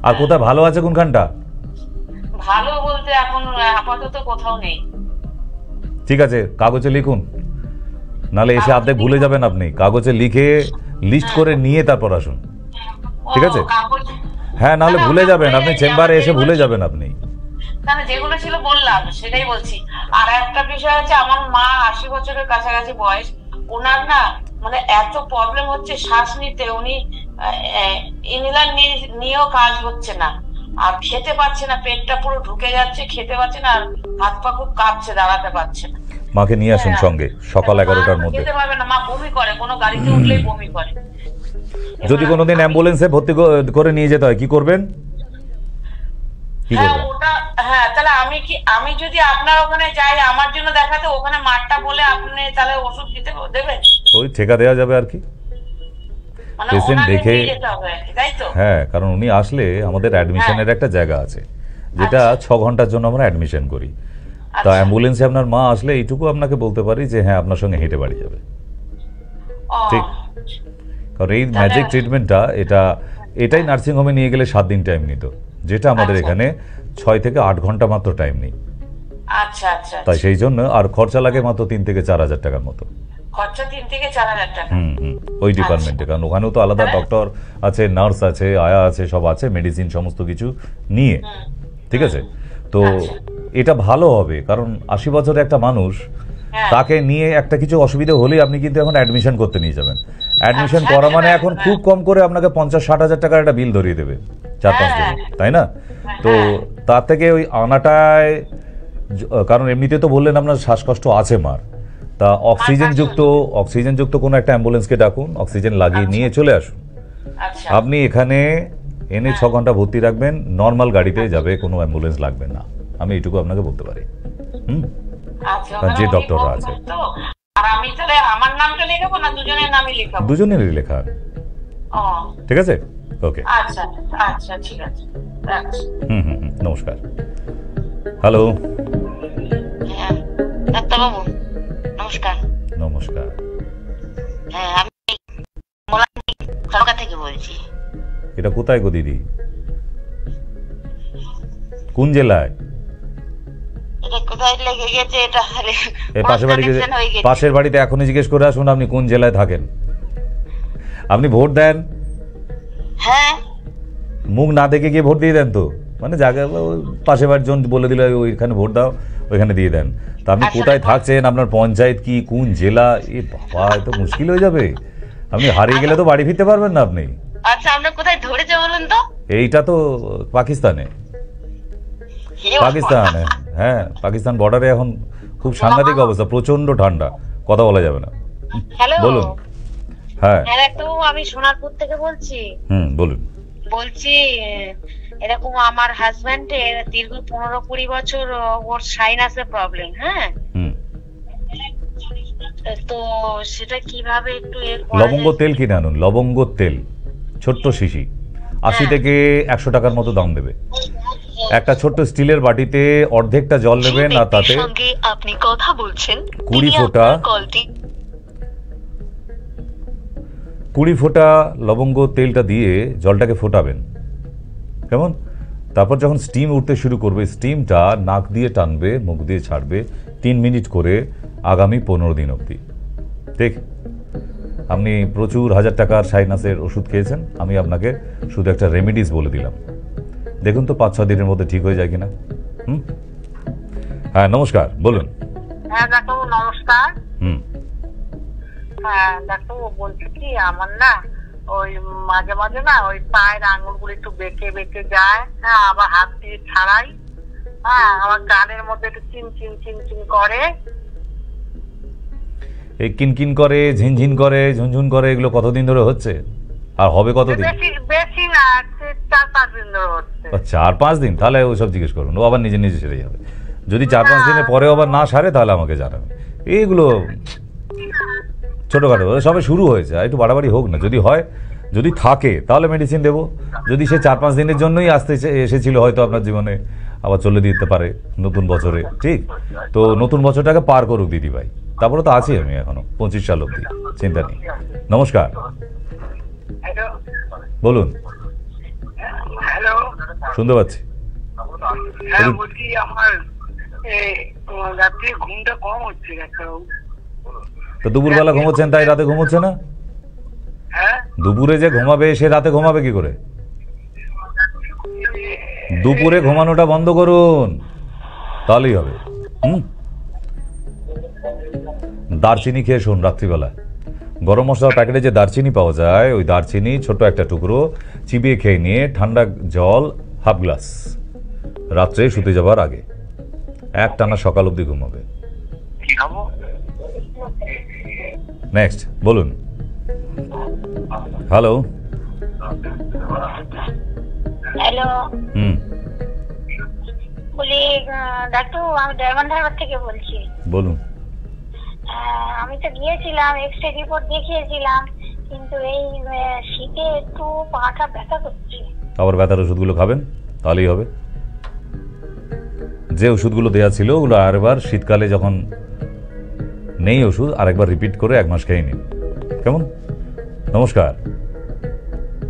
আর কোথায় ভালো আছে কোনখানটা? ভালো বলতে এখন আপাতত কোথাও নেই। ঠিক আছে, কাগজে লিখুন, নালে এসে অর্ধেক ভুলে যাবেন আপনি। কাগজে লিখে লিস্ট করে নিয়ে তারপর আসুন, ঠিক আছে? হ্যাঁ, নাহলে ভুলে যাবেন আপনি, চেম্বারে এসে ভুলে যাবেন আপনি। না, যেগুলো ছিল বললাম সেটাই বলছি। আর একটা বিষয় আছে, আমার মা 80 বছরের কাছাকাছি বয়স, ওনার না মানে এত প্রবলেম হচ্ছে শ্বাস নিতে, উনি ইনহেলার নিয়েও কাজ হচ্ছে না, আর খেতে পারছে না, পেটটা পুরো ঢুকে যাচ্ছে, খেতে পারছে না, আর হাত পা খুব কাঁপছে, দাঁড়াতে পারছে না। মাকে নিয়ে আসুন সঙ্গে সকাল 11টার মধ্যে। খেতে পারবে না, মা বমি করে, কোনো গাড়িতে উঠলেই বমি করে। যদি কোনোদিন অ্যাম্বুলেন্সে ভর্তি করে নিয়ে যেতে হয় কি করবেন? হ্যাঁ ওটা, হ্যাঁ তাহলে আমি যদি আপনার ওখানে যাই আমার জন্য দেখাতে, ওখানে মাঠটা বলে আপনি তাহলে ওষুধ দিতে দেবেন? ওই ঠেকা দেওয়া যাবে আর কি, পেশেন্ট দেখে। হ্যাঁ, কারণ উনি আসলে আমাদের অ্যাডমিশনের একটা জায়গা আছে, যেটা 6 ঘন্টার জন্য আমরা অ্যাডমিশন করি। তা অ্যাম্বুলেন্সে আপনার মা আসলে এইটুকু আপনাকে বলতে পারি যে হ্যাঁ আপনার সঙ্গে হেঁটে বাড়ি যাবে, ঠিক? কারণ এই ম্যাজিক ট্রিটমেন্টটা এটাই নার্সিংহোমে নিয়ে গেলে 7 দিন টাইম নিত, যেটা আমাদের এখানে 6 থেকে 8 ঘন্টা মাত্র টাইম নেই। আচ্ছা আচ্ছা। তাই সেই জন্য আর খরচা লাগে মাত্র 3 থেকে 4 হাজার টাকার মতো। খরচা 3 থেকে 4 হাজার টাকা? ওই ডিপার্টমেন্টে, কারণ ওখানেও তো আলাদা ডক্টর আছে, নার্স আছে, আয়া আছে, সব আছে, মেডিসিন সমস্ত কিছু নিয়ে, ঠিক আছে? তো এটা ভালো হবে, কারণ 80 বছরের একটা মানুষ, তাকে নিয়ে একটা কিছু অসুবিধা হলেই আপনি কিন্তু এখন অ্যাডমিশন করতে নিয়ে যাবেন। অ্যাডমিশন করা মানে এখন খুব কম করে আপনাকে 50-60 হাজার টাকার একটা বিল ধরিয়ে দেবে 4-5 দিন, তাই না? তো তার থেকে ওই আনাটায়, কারণ এমনিতে তো বললেন আপনার শ্বাসকষ্ট আছে মার, তা অক্সিজেন যুক্ত কোনো একটা অ্যাম্বুলেন্সকে ডাকুন, অক্সিজেন লাগিয়ে নিয়ে চলে আসুন, আচ্ছা আপনি এখানে এনে 6 ঘন্টা ভর্তি রাখবেন, নর্মাল গাড়িতে যাবে, কোনো অ্যাম্বুলেন্স লাগবে না, আমি এইটুকু আপনাকে বলতে পারি। আচ্ছা যে উনি ডক্টররা বলবেন আছে। তো। আর আমি তাহলে আমার নামটা লিখাবো না দুজনের নামই লিখাবো? দুজনেরই লেখা, ও ঠিক আছে? ওকে, আচ্ছা আচ্ছা ঠিক আছে, রাখছি। নমস্কার। হ্যালো, হ্যাঁ ডাক্তারবাবু নমস্কার। নমস্কার। হ্যাঁ আমি মোলানি কলকাতা থেকে বলছি। এটা কোথায় গো দিদি? কোন জেলায়? এটা কোথায় লেগে গেছে? এটা এই পাশের বাড়িতে এখনই জিজ্ঞেস করে আসুন আপনি কোন জেলায় থাকেন। আপনি ভোট দেন? হ্যাঁ মুখ না দেখে গিয়ে ভোট দিয়ে দেন তো, মানে জায়গা পাশের বাড়ির জন বলে দিলে ওইখানে ভোট দাও, ওইখানে দিয়ে দেন। তা আপনি কোথায় থাকছেন, আপনার পঞ্চায়েত কি, কোন জেলা? এ বাবা, এ তো মুশকিল হয়ে যাবে। আপনি হারিয়ে গেলে তো বাড়ি ফিরতে পারবেন না আপনি। আচ্ছা আপনার কোথায় ধরেছে বলুন তো? এইটা তো পাকিস্তানে। পাকিস্তানে, হ্যাঁ, পাকিস্তান বর্ডারে এখন খুব সাংঘাতিক অবস্থা, প্রচন্ড ঠান্ডা, কথা বলা যাবে না। হ্যালো বলুন। হ্যাঁ হ্যাঁ ডাক্তারবাবু আমি সোনারপুর থেকে বলছি। বলুন। বলছি এরকম আমার হাজবেন্ডের দীর্ঘ 15-20 বছর ওর সাইনাসের প্রবলেম। হ্যাঁ তো সেটা কিভাবে একটু লবঙ্গ তেল কিনে আনুন, লবঙ্গ তেল, ছোট্ট শিশি, 80 থেকে 100 টাকার মতো দাম দেবে। একটা ছোট্ট স্টিলের বাটিতে অর্ধেকটা জল নেবেন, আর তাতে আপনি কথা বলছেন 20 ফোঁটা লবঙ্গ তেলটা দিয়ে জলটাকে ফোটাবেন, কেমন? তারপর যখন স্টিম উঠতে শুরু করবে, স্টিমটা নাক দিয়ে টানবে, মুখ দিয়ে ছাড়বে, 3 মিনিট করে আগামী 15 দিন অবধি। ঠিক, আপনি প্রচুর 1000 টাকার সাইনাসের ওষুধ খেয়েছেন, আমি আপনাকে শুধু একটা রেমিডিস বলে দিলাম, দেখুন তো 5-6 দিনের মধ্যে ঠিক হয়ে যায় কিনা। হ্যাঁ নমস্কার, বলুন। হ্যাঁ ডাক্তারবাবু নমস্কার। হুম হ্যাঁ ডাক্তারবাবু বলছি কি আমার না ওই মাঝে মাঝে না ওই পায়ের আঙুলগুলো একটু বেঁকে বেঁকে যায়। হ্যাঁ আবার হাত দিয়ে ছাড়াই। হ্যাঁ আমার কানের মধ্যে একটু চিন চিন চিন চিন করে। এই কিনকিন করে, ঝিনঝিন করে, ঝুনঝুন করে, এগুলো কতদিন ধরে হচ্ছে আর হবে কতদিন? বেশি না 4-5 দিন ধরে হচ্ছে। 4-5 দিন? তাহলে ওসব জিজ্ঞেস করুন, ও আবার নিজে নিজে সেরে যাবে। যদি 4-5 দিনের পরে আবার না সারে তাহলে আমাকে জানাবেন। এইগুলো ছোটোখাটো সবে শুরু হয়েছে, একটু বাড়াবাড়ি হোক না। যদি হয়, যদি থাকে তাহলে মেডিসিন দেবো। যদি সে 4-5 দিনের জন্যই আসতে এসেছিল হয়তো আপনার জীবনে, আবার চলে দিতে পারে নতুন বছরে। ঠিক তো, নতুন বছরটাকে পার করুক দিদি ভাই, তারপরে তো আছি আমি এখনো 25 সাল অবধি, চিন্তা নেই। নমস্কার, বলুন। হ্যালো শুনতে পাচ্ছি। হ্যাঁ বলছি আমার রাত্রে ঘুমটা কম হচ্ছে ডাক্তারবাবু। তো দুপুরবেলা ঘুমোচ্ছেন তাই রাতে ঘুমোচ্ছে না? হ্যাঁ দুপুরে যে ঘুমাবে সে রাতে ঘুমাবে কি করে? দুপুরে ঘুমানোটা বন্ধ করুন, তাহলেই হবে। দারচিনি খেয়ে শোন রাত্রিবেলা, গরম মশলার প্যাকেটে যে দারচিনি পাওয়া যায়, ওই দারচিনি ছোট একটা টুকরো চিবিয়ে খেয়ে নিয়ে ঠান্ডা জল হাফ গ্লাস, রাত্রে শুতে যাবার আগে, একটানা সকাল অবধি ঘুমাবে। কি খাবো? নেক্সট বলুন। হ্যালো। হ্যালো বলি ডাক্তার, আমি ডায়মন্ড হারবার থেকে বলছি। বলুন। আমি তো গিয়েছিলাম, এক্সরে রিপোর্ট দেখিয়েছিলাম, কিন্তু এই শীতে একটু পাটা ব্যথা করছে। আবার ব্যথার ওষুধগুলো খাবেন, তাহলেই হবে। যে ওষুধগুলো দেওয়া ছিল ওগুলো আরেকবার শীতকালে যখন নেই ওষুধ, আরেকবার রিপিট করে 1 মাস খেয়ে নিন, কেমন? নমস্কার।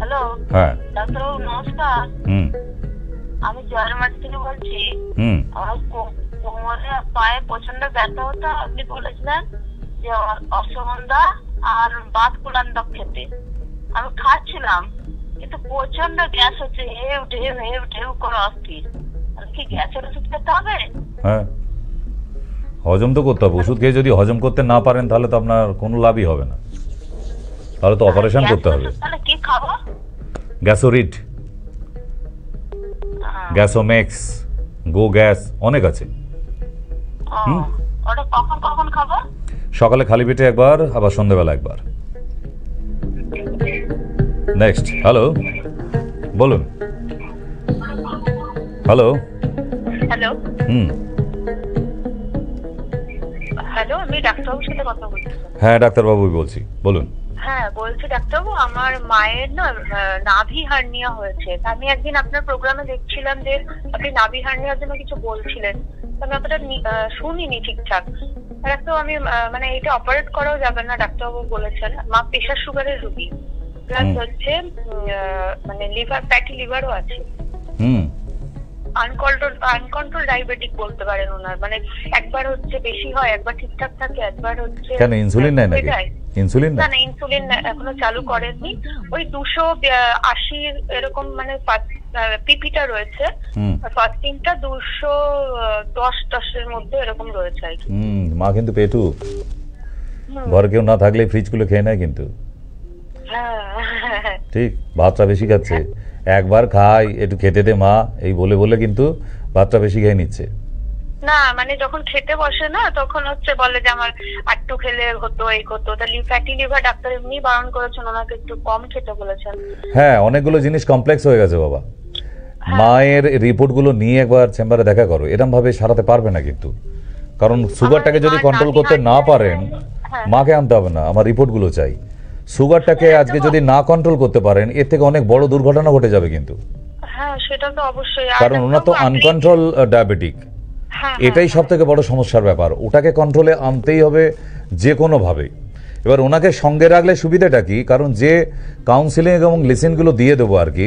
হ্যালো হ্যাঁ ডাক্তারবাবু নমস্কার। আমি জয়মাটি থেকে বলছি। আমার কোমরে পায়ে প্রচন্ড ব্যথা হতো, আপনি বলেছিলেন যে অশ্বগন্ধা আর বাতকুলান্দক খেতে। আমি খাচ্ছিলাম, কিন্তু প্রচন্ড গ্যাস হচ্ছে, হেউ ঢেউ হেউ ঢেউ করে অস্থির। কি গ্যাসের ওষুধ খেতে হবে? হ্যাঁ, হজম তো করতে হবে। ওষুধ খেয়ে যদি হজম করতে না পারেন তাহলে তো আপনার কোনো লাভই হবে না, তাহলে তো অপারেশন করতে হবে। তাহলে কি খাবো? গ্যাসোরিড, গ্যাসোমেক্স, গো গ্যাস, অনেক আছে। ওটা কখন কখন খাবো? সকালে খালি পেটে একবার, আবার সন্ধ্যাবেলা একবার। নেক্সট। হ্যালো, বলুন। হ্যালো। হ্যালো হুম, হ্যালো, আমি ডাক্তারবাবুর সাথে কথা বলছি। হ্যাঁ ডাক্তারবাবুই বলছি, বলুন। হ্যাঁ বলছি ডাক্তারবাবু, আমার মায়ের না নাভি হার্নিয়া হয়েছে। আমি একদিন আপনার প্রোগ্রামে দেখছিলাম যে আপনি নাভি হার্নিয়ার জন্য কিছু বলছিলেন, আমি অতটা শুনিনি ঠিকঠাক। আর একটা আমি মানে এটা অপারেট করাও যাবে না ডাক্তারবাবু বলেছেন। মা প্রেশার সুগারের রোগী, প্লাস হচ্ছে মানে লিভার, ফ্যাটি লিভারও আছে। হুম, আনকন্ট্রোল ডায়াবেটিক বলতে পারেন ওনার, মানে একবার হচ্ছে বেশি হয়, একবার ঠিকঠাক থাকে, একবার হচ্ছে কেন ইনসুলিন নেয় নাকি? ইনসুলিন না না? না, ইনসুলিন এখনো চালু করেননি। ওই 280 এরকম মানে পিপিটা রয়েছে, ফাস্টিংটা 210 এর মধ্যে এরকম রয়েছে আর কি। মা কিন্তু পেটু, ঘরে কেউ না থাকলে ফ্রিজ গুলো খেয়ে নেয় কিন্তু। হ্যাঁ ঠিক, ভাতটা বেশি খাচ্ছে। একবার খাই, একটু খেতে দে মা, এই বলে বলে কিন্তু ভাতটা বেশি খেয়ে নিচ্ছে। না মানে যখন খেতে বসে না তখন হচ্ছে বলে যে আমার একটু খেলে হতো, এই হতো। ফ্যাটি লিভার ডাক্তার এমনি বারণ করেছেন, ওনাকে একটু কম খেতে বলেছেন। হ্যাঁ, অনেকগুলো জিনিস কমপ্লেক্স হয়ে গেছে বাবা। মায়ের রিপোর্ট গুলো নিয়ে একবার চেম্বারে দেখা করো। এরকম ভাবে সারাতে পারবে না কিন্তু, কারণ সুগারটাকে যদি কন্ট্রোল করতে না পারেন, মাকে আনতে হবে না, আমার রিপোর্ট গুলো চাই। সুগারটাকে আজকে যদি না কন্ট্রোল করতে পারেন, এর থেকে অনেক বড় দুর্ঘটনা ঘটে যাবে কিন্তু। হ্যাঁ সেটা তো অবশ্যই, কারণ ওনার তো আনকন্ট্রোল ডায়াবেটিক, এটাই সব থেকে বড় সমস্যার ব্যাপার। ওটাকে কন্ট্রোলে আনতেই হবে যে কোনো ভাবে। এবার ওনাকে সঙ্গে রাখলে সুবিধাটা কি, কারণ যে কাউন্সিলিং এবং লিসেনগুলো দিয়ে দেবো আর কি,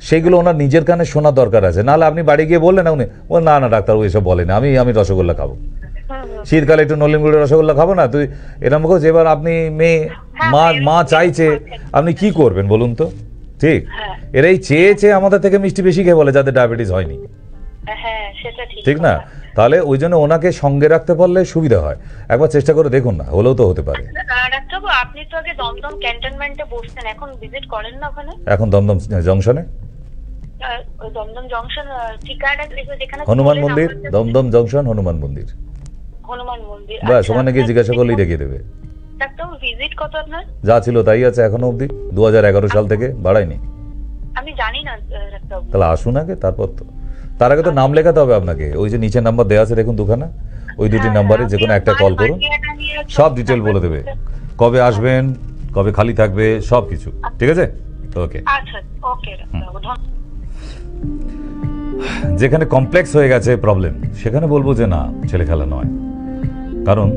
সেগুলো ওনার নিজের কানে শোনার দরকার আছে। নাহলে আপনি বাড়ি গিয়ে বললেন, উনি ও না না ডাক্তার ও এসব বলেন, আমি রসগোল্লা খাবো, শীতকালে একটু নলিন গুড়ের রসগোল্লা খাবো না, তুই এরকম করছ। এবার আপনি মা চাইছে, আপনি কি করবেন বলুন তো? ঠিক, এরাই চেয়ে আমাদের থেকে মিষ্টি বেশি খেয়ে বলে যাদের ডায়াবেটিস হয়নি, ঠিক না? তাহলে ওই জন্য ওনাকে সঙ্গে রাখতে পারলে সুবিধা হয়। একবার চেষ্টা করে দেখুন না, হলেও তো হতে পারে। ডাক্তারবাবু আপনি তো আগে দমদম ক্যান্টনমেন্টে বসতেন, এখন ভিজিট করেন না ওখানে? এখন দমদম জংশনে, দমদম জংশন ঠিকানা যেখানে হনুমান মন্দির, দমদম জংশন হনুমান মন্দির, হনুমান মন্দির। ব্যাস, ওখানে গিয়ে জিজ্ঞাসা করলেই দেখিয়ে দেবে। ডাক্তারবাবু ভিজিট কত আপনার? যা ছিল তাই আছে এখনো অবধি, 2011 সাল থেকে বাড়ায়নি। আমি জানি না ডাক্তারবাবু। তাহলে আসুন আগে, তারপর তো, তার আগে তো নাম লেখাতে হবে আপনাকে। ওই যে নিচে নাম্বার দেওয়া আছে দেখুন দুখানা, ওই দুটি নাম্বারে যে কোনো একটা কল করুন, সব ডিটেল বলে দেবে, কবে আসবেন, কবে খালি থাকবে, সব কিছু। ঠিক আছে, ওকে। আচ্ছা ওকে ডাক্তারবাবু, যেখানে কমপ্লেক্স হয়ে গেছে প্রবলেম, সেখানে বলবো যে না, ছেলে খেলা নয়। কারণ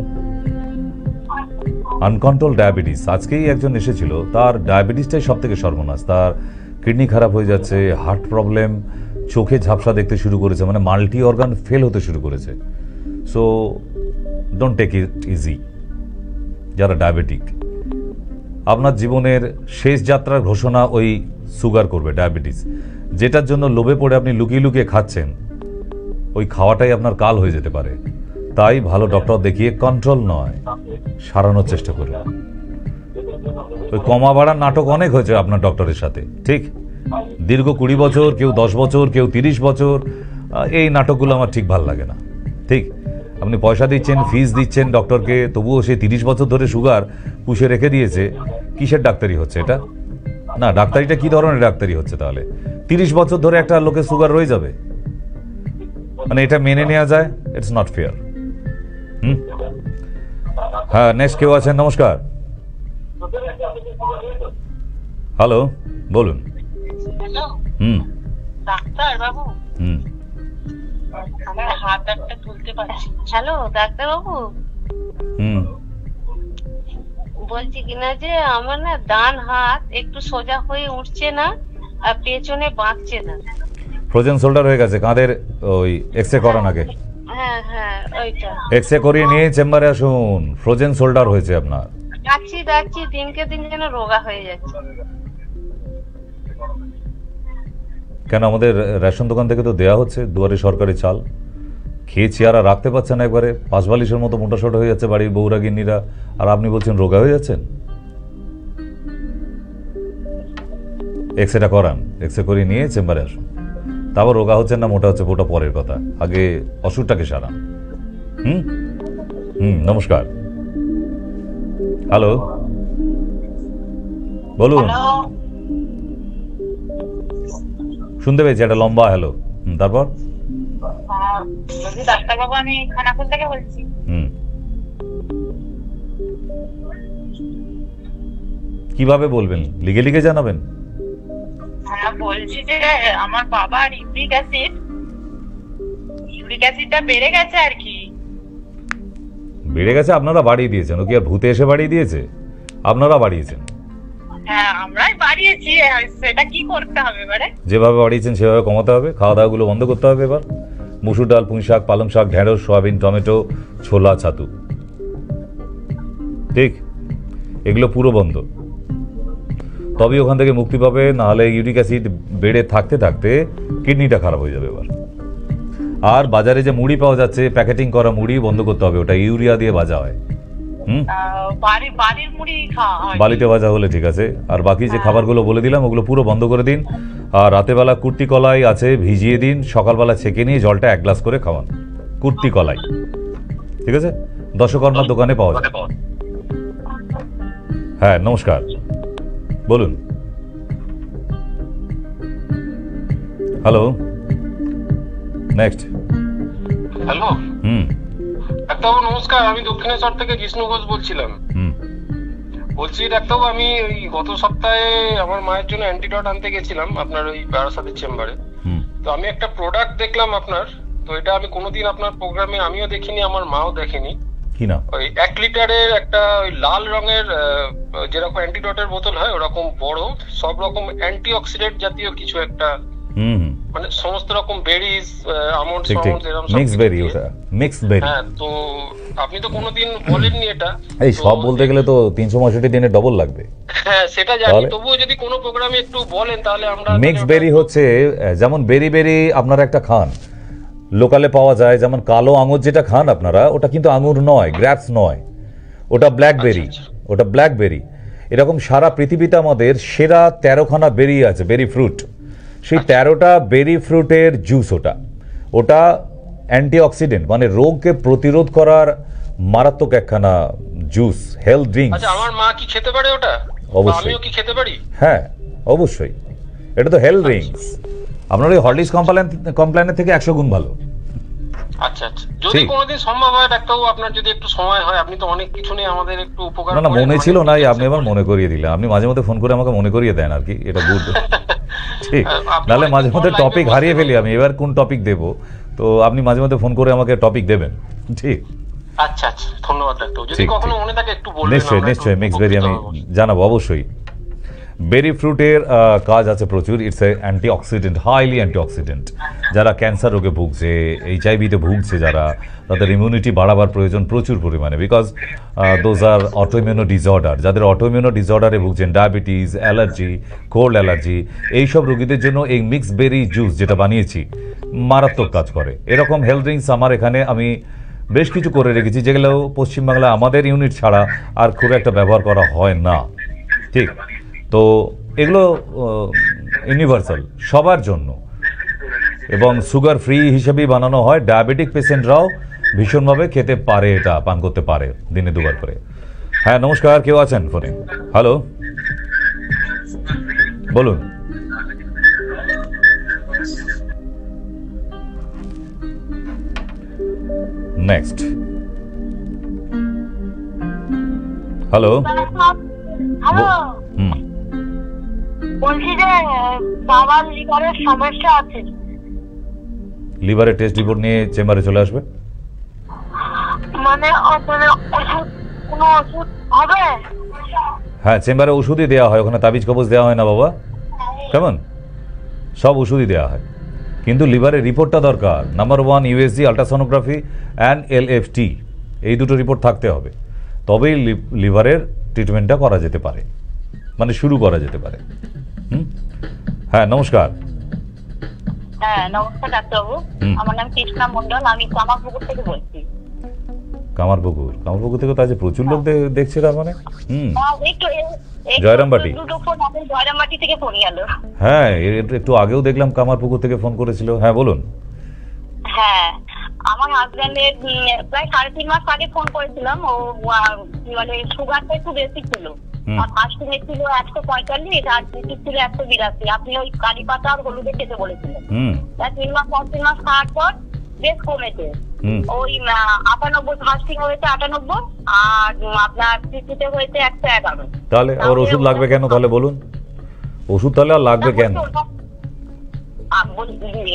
আনকন্ট্রোল ডায়াবেটিস, আজকেই একজন এসেছিল, তার ডায়াবেটিসটাই সব থেকে সর্বনাশ। তার কিডনি খারাপ হয়ে যাচ্ছে, হার্ট প্রবলেম, চোখে ঝাপসা দেখতে শুরু করেছে, মানে মাল্টি অর্গান ফেল হতে শুরু করেছে। So don't take it easy. যারা ডায়াবেটিক, আপনার জীবনের শেষ যাত্রার ঘোষণা ওই সুগার করবে, ডায়াবেটিস, যেটার জন্য লোভে পড়ে আপনি লুকিয়ে লুকিয়ে খাচ্ছেন, ওই খাওয়াটাই আপনার কাল হয়ে যেতে পারে। তাই ভালো ডক্টর দেখিয়ে কন্ট্রোল নয়, সারানোর চেষ্টা করুন। ওই কমা বাড়ার নাটক অনেক হয়েছে আপনার ডক্টরের সাথে, ঠিক? দীর্ঘ 20 বছর, কেউ 10 বছর, কেউ 30 বছর, এই নাটকগুলো আমার ঠিক ভাল লাগে না। ঠিক, আপনি পয়সা দিচ্ছেন, ফিস দিচ্ছেন ডক্টরকে, তবুও সে 30 বছর ধরে সুগার পুষে রেখে দিয়েছে। কিসের ডাক্তারি হচ্ছে এটা? না, ডাক্তারিটা কি ধরনের ডাক্তারি হচ্ছে তাহলে? 30 বছর ধরে একটা লোকের সুগার রয়ে যাবে, মানে এটা মেনে নেওয়া যায়? It's not fair. হ্যাঁ, নেক্সট কেউ আছেন? নমস্কার। হ্যালো, বলুন। হ্যালো ডাক্তার বাবু, আমার হাত একটা তুলতে পারছি। হ্যালো ডাক্তার বাবু, বলছি কিনা যে আমার না ডান হাত একটু সোজা হয়ে উঠছে না, আর পেছনে বাঁকছে না। ফ্রোজেন শোল্ডার হয়ে গেছে কাঁধের, ওই এক্সরে করান আগে। হ্যাঁ হ্যাঁ ওইটা। এক্সরে করিয়ে নিয়ে চেম্বারে আসুন, ফ্রোজেন শোল্ডার হয়েছে আপনার। যাচ্ছি দিনকে দিন যেন রোগা হয়ে যাচ্ছে। কেন, আমাদের রেশন দোকান থেকে তো দেয়া হচ্ছে দুয়ারে সরকারি চাল, খেয়ে চেয়ারা রাখতে পারছে না, একবারে পাঁচবালিশের মতো মোটাসোটা হয়ে যাচ্ছে বাড়ির বউরা গিন্নিরা, আর আপনি বলছেন রোগা হয়ে যাচ্ছেন। এক্সরেটা করান, এক্সরে করিয়ে নিয়ে চেম্বারে আসুন। তারপর রোগা হচ্ছেন না মোটা হচ্ছে, ওটা পরের কথা, আগে অসুখটাকে সারান। নমস্কার। হ্যালো, বলুন। শুনতে পেয়েছি একটা লম্বা হ্যালো। তারপর? বলছি ডাক্তারবাবু, আমি খানাকুল থেকে বলছি। কিভাবে বলবেন? লিখে লিখে জানাবেন? হ্যাঁ, বলছি যে আমার বাবার ইউরিক অ্যাসিডটা বেড়ে গেছে আর কি। বেড়ে গেছে? আপনারা বাড়িয়ে দিয়েছেন? ও কি আর ভূতে এসে বাড়িয়ে দিয়েছে? আপনারা বাড়িয়েছেন? হ্যাঁ, আমরাই বাড়িয়েছি। সেটা কি করতে হবে এবারে? যেভাবে বাড়িয়েছেন সেভাবে কমাতে হবে। খাওয়া দাওয়াগুলো বন্ধ করতে হবে এবার। মুসুর ডাল, পুঁই শাক, পালং শাক, ঢেঁড়স, সয়াবিন, টমেটো, ছোলা, ছাতু, ঠিক, এগুলো পুরো বন্ধ। তবেই ওখান থেকে মুক্তি পাবে, নাহলে ইউরিক অ্যাসিড বেড়ে থাকতে থাকতে কিডনিটা খারাপ হয়ে যাবে এবার। আর বাজারে যে মুড়ি পাওয়া যাচ্ছে, প্যাকেটিং করা মুড়ি বন্ধ করতে হবে, ওটা ইউরিয়া দিয়ে ভাজা হয়। বাড়ির মুড়ি খাওয়া হয়, বালিতে ভাজা হলে ঠিক আছে। আর বাকি যে খাবারগুলো বলে দিলাম ওগুলো পুরো বন্ধ করে দিন। আর রাতেবেলা কুর্তি কলাই আছে, ভিজিয়ে দিন, সকালবেলা ছেঁকে নিয়ে জলটা 1 গ্লাস করে খাওয়ান। কুর্তি কলাই, ঠিক আছে? দশকর্মার দোকানে পাওয়া যায়। হ্যাঁ, নমস্কার, বলুন। Hello, next. হ্যালো, ডাক্তারবাবু নমস্কার। আমি দক্ষিণেশ্বর থেকে জিষ্ণু ঘোষ বলছিলাম। বলছি ডাক্তারবাবু, আমি ওই গত সপ্তাহে আমার মায়ের জন্য অ্যান্টিডট আনতে গেছিলাম আপনার ওই বারাসাতের চেম্বারে। তো আমি একটা প্রোডাক্ট দেখলাম আপনার, তো এটা আমি কোনোদিন আপনার প্রোগ্রামে আমিও দেখিনি, আমার মাও দেখেনি। কি না? ওই 1 লিটারের একটা ওই লাল রঙের যেরকম অ্যান্টিডটের বোতল হয় ওরকম বড়, সব রকম অ্যান্টিঅক্সিডেন্ট জাতীয় কিছু একটা, মানে সমস্ত রকম বেরিজ, আমন্ড, এরকম মিক্স বেরি, ওটা মিক্স বেরি। হ্যাঁ, তো আপনি তো কোনোদিন বলেননি এটা। এই সব বলতে গেলে তো 365 দিনে ডবল লাগবে। হ্যাঁ, সেটা জানি, তবুও যদি কোনো প্রোগ্রামে একটু বলেন তাহলে আমরা। মিক্স বেরি হচ্ছে যেমন বেরি বেরি আপনারা একটা খান, লোকালে পাওয়া যায়, যেমন কালো আঙুর যেটা খান আপনারা, ওটা কিন্তু আঙুর নয়, গ্র্যাপস নয়, ওটা ব্ল্যাকবেরি। ওটা ব্ল্যাকবেরি। এরকম সারা পৃথিবীতে আমাদের সেরা 13খানা বেরি আছে, বেরি ফ্রুট। সেই 13টা বেরি ফ্রুটের জুস ওটা। ওটা অ্যান্টিঅক্সিডেন্ট, মানে রোগকে প্রতিরোধ করার মারাত্মক একখানা জুস, হেলথ ড্রিঙ্কস। আচ্ছা, আমার মা কি খেতে পারে ওটা? অবশ্যই। আমিও কি খেতে পারি? হ্যাঁ, অবশ্যই। এটা তো হেলথ ড্রিঙ্কস। আপনার ওই হরলিক্স কমপ্লেনের থেকে 100 গুণ ভালো। আচ্ছা আচ্ছা, যদি কোনোদিন সম্ভব হয় ডাক্তারবাবু, আপনার যদি একটু সময় হয়, আপনি তো অনেক কিছু নিয়ে আমাদের একটু উপকার না, মনে ছিল না, আপনি এবার মনে করিয়ে দিলেন। আপনি মাঝে মধ্যে ফোন করে আমাকে মনে করিয়ে দেন আর কি, এটা গুড। ঠিক, নাহলে মাঝে মধ্যে টপিক হারিয়ে ফেলি আমি, এবার কোন টপিক দেব, তো আপনি মাঝে মধ্যে ফোন করে আমাকে টপিক দেবেন। ঠিক, আচ্ছা আচ্ছা, ধন্যবাদ ডাক্তার। যদি কখনো মনে থাকে একটু বলবেন। নিশ্চয়ই নিশ্চয়ই, মিক্স বেরি আমি জানাবো অবশ্যই। বেরি ফ্রুটের কাজ আছে প্রচুর। It's a antioxidant, highly antioxidant. যারা ক্যান্সার রোগে ভুগছে, HIV-তে ভুগছে যারা, তাদের ইমিউনিটি বাড়াবার প্রয়োজন প্রচুর পরিমাণে, বিকজ দোজ আর অটোইমিউনো ডিসঅর্ডার। যাদের অটোইমিউনো ডিসঅর্ডারে ভুগছেন, ডায়াবেটিস, অ্যালার্জি, কোল্ড অ্যালার্জি, এইসব রোগীদের জন্য এই মিক্স বেরি জুস যেটা বানিয়েছি মারাত্মক কাজ করে। এরকম হেলথ ড্রিঙ্কস আমার এখানে আমি বেশ কিছু করে রেখেছি, যেগুলো পশ্চিমবাংলায় আমাদের ইউনিট ছাড়া আর খুব একটা ব্যবহার করা হয় না। ঠিক, তো এগুলো ইউনিভার্সাল, সবার জন্য, এবং সুগার ফ্রি হিসেবেই বানানো হয়। ডায়াবেটিক পেশেন্টরাও ভীষণভাবে খেতে পারে, এটা পান করতে পারে দিনে 2বার করে। হ্যাঁ, নমস্কার, কেউ আছেন ফোনে? হ্যালো, বলুন। নেক্সট। হ্যালো, হ্যালো, বলছি যে বাবার লিভারের সমস্যা আছে। লিভারের টেস্ট রিপোর্ট নিয়ে চেম্বারে চলে আসবে। মানে ওষুধ, কোনো ওষুধ হবে? হ্যাঁ, চেম্বারে ওষুধই দেওয়া হয়, ওখানে তাবিজ কবজ দেওয়া হয় না বাবা, কেমন? সব ওষুধই দেওয়া হয়, কিন্তু লিভারের রিপোর্টটা দরকার। Number 1 USG, ultrasonography and LFT, এই দুটো রিপোর্ট থাকতে হবে, তবেই লিভারের ট্রিটমেন্টটা করা যেতে পারে, মানে শুরু করা যেতে পারে। হ্যাঁ, নমস্কার। হ্যাঁ, নমস্কার ডাক্তারবাবু। আমার নাম কৃষ্ণা মন্ডল, আমি কামারপুকুর থেকে বলছি। কামারপুকুর থেকে তো আজ প্রচুর লোক দেখছে, তার মানে জয়রামবাটি। দুটো ফোন আমি জয়রামবাটি থেকে ফোন গেল। হ্যাঁ, একটু আগেও দেখলাম কামারপুকুর থেকে ফোন করেছিল। হ্যাঁ, বলুন। হ্যাঁ, আমার হাজবেন্ডের প্রায় 3.5 মাস আগে ফোন করেছিলাম। ও মানে সুগারটা একটু বেশি ছিল, আর ফাস্টিং এ ছিল 145 আর জিটি ছিল 182। আপনি ওই কারি পাতা আর হলুদে খেতে বলেছিলেন। তার 3 মাস 3 মাস খাওয়ার পর বেশ কমেছে। ওই 98 ফাস্টিং হয়েছে 98 আর আপনার জিটিতে হয়েছে 111। তাহলে ওর ওষুধ লাগবে কেন তাহলে বলুন? ওষুধ তাহলে আর লাগবে কেন?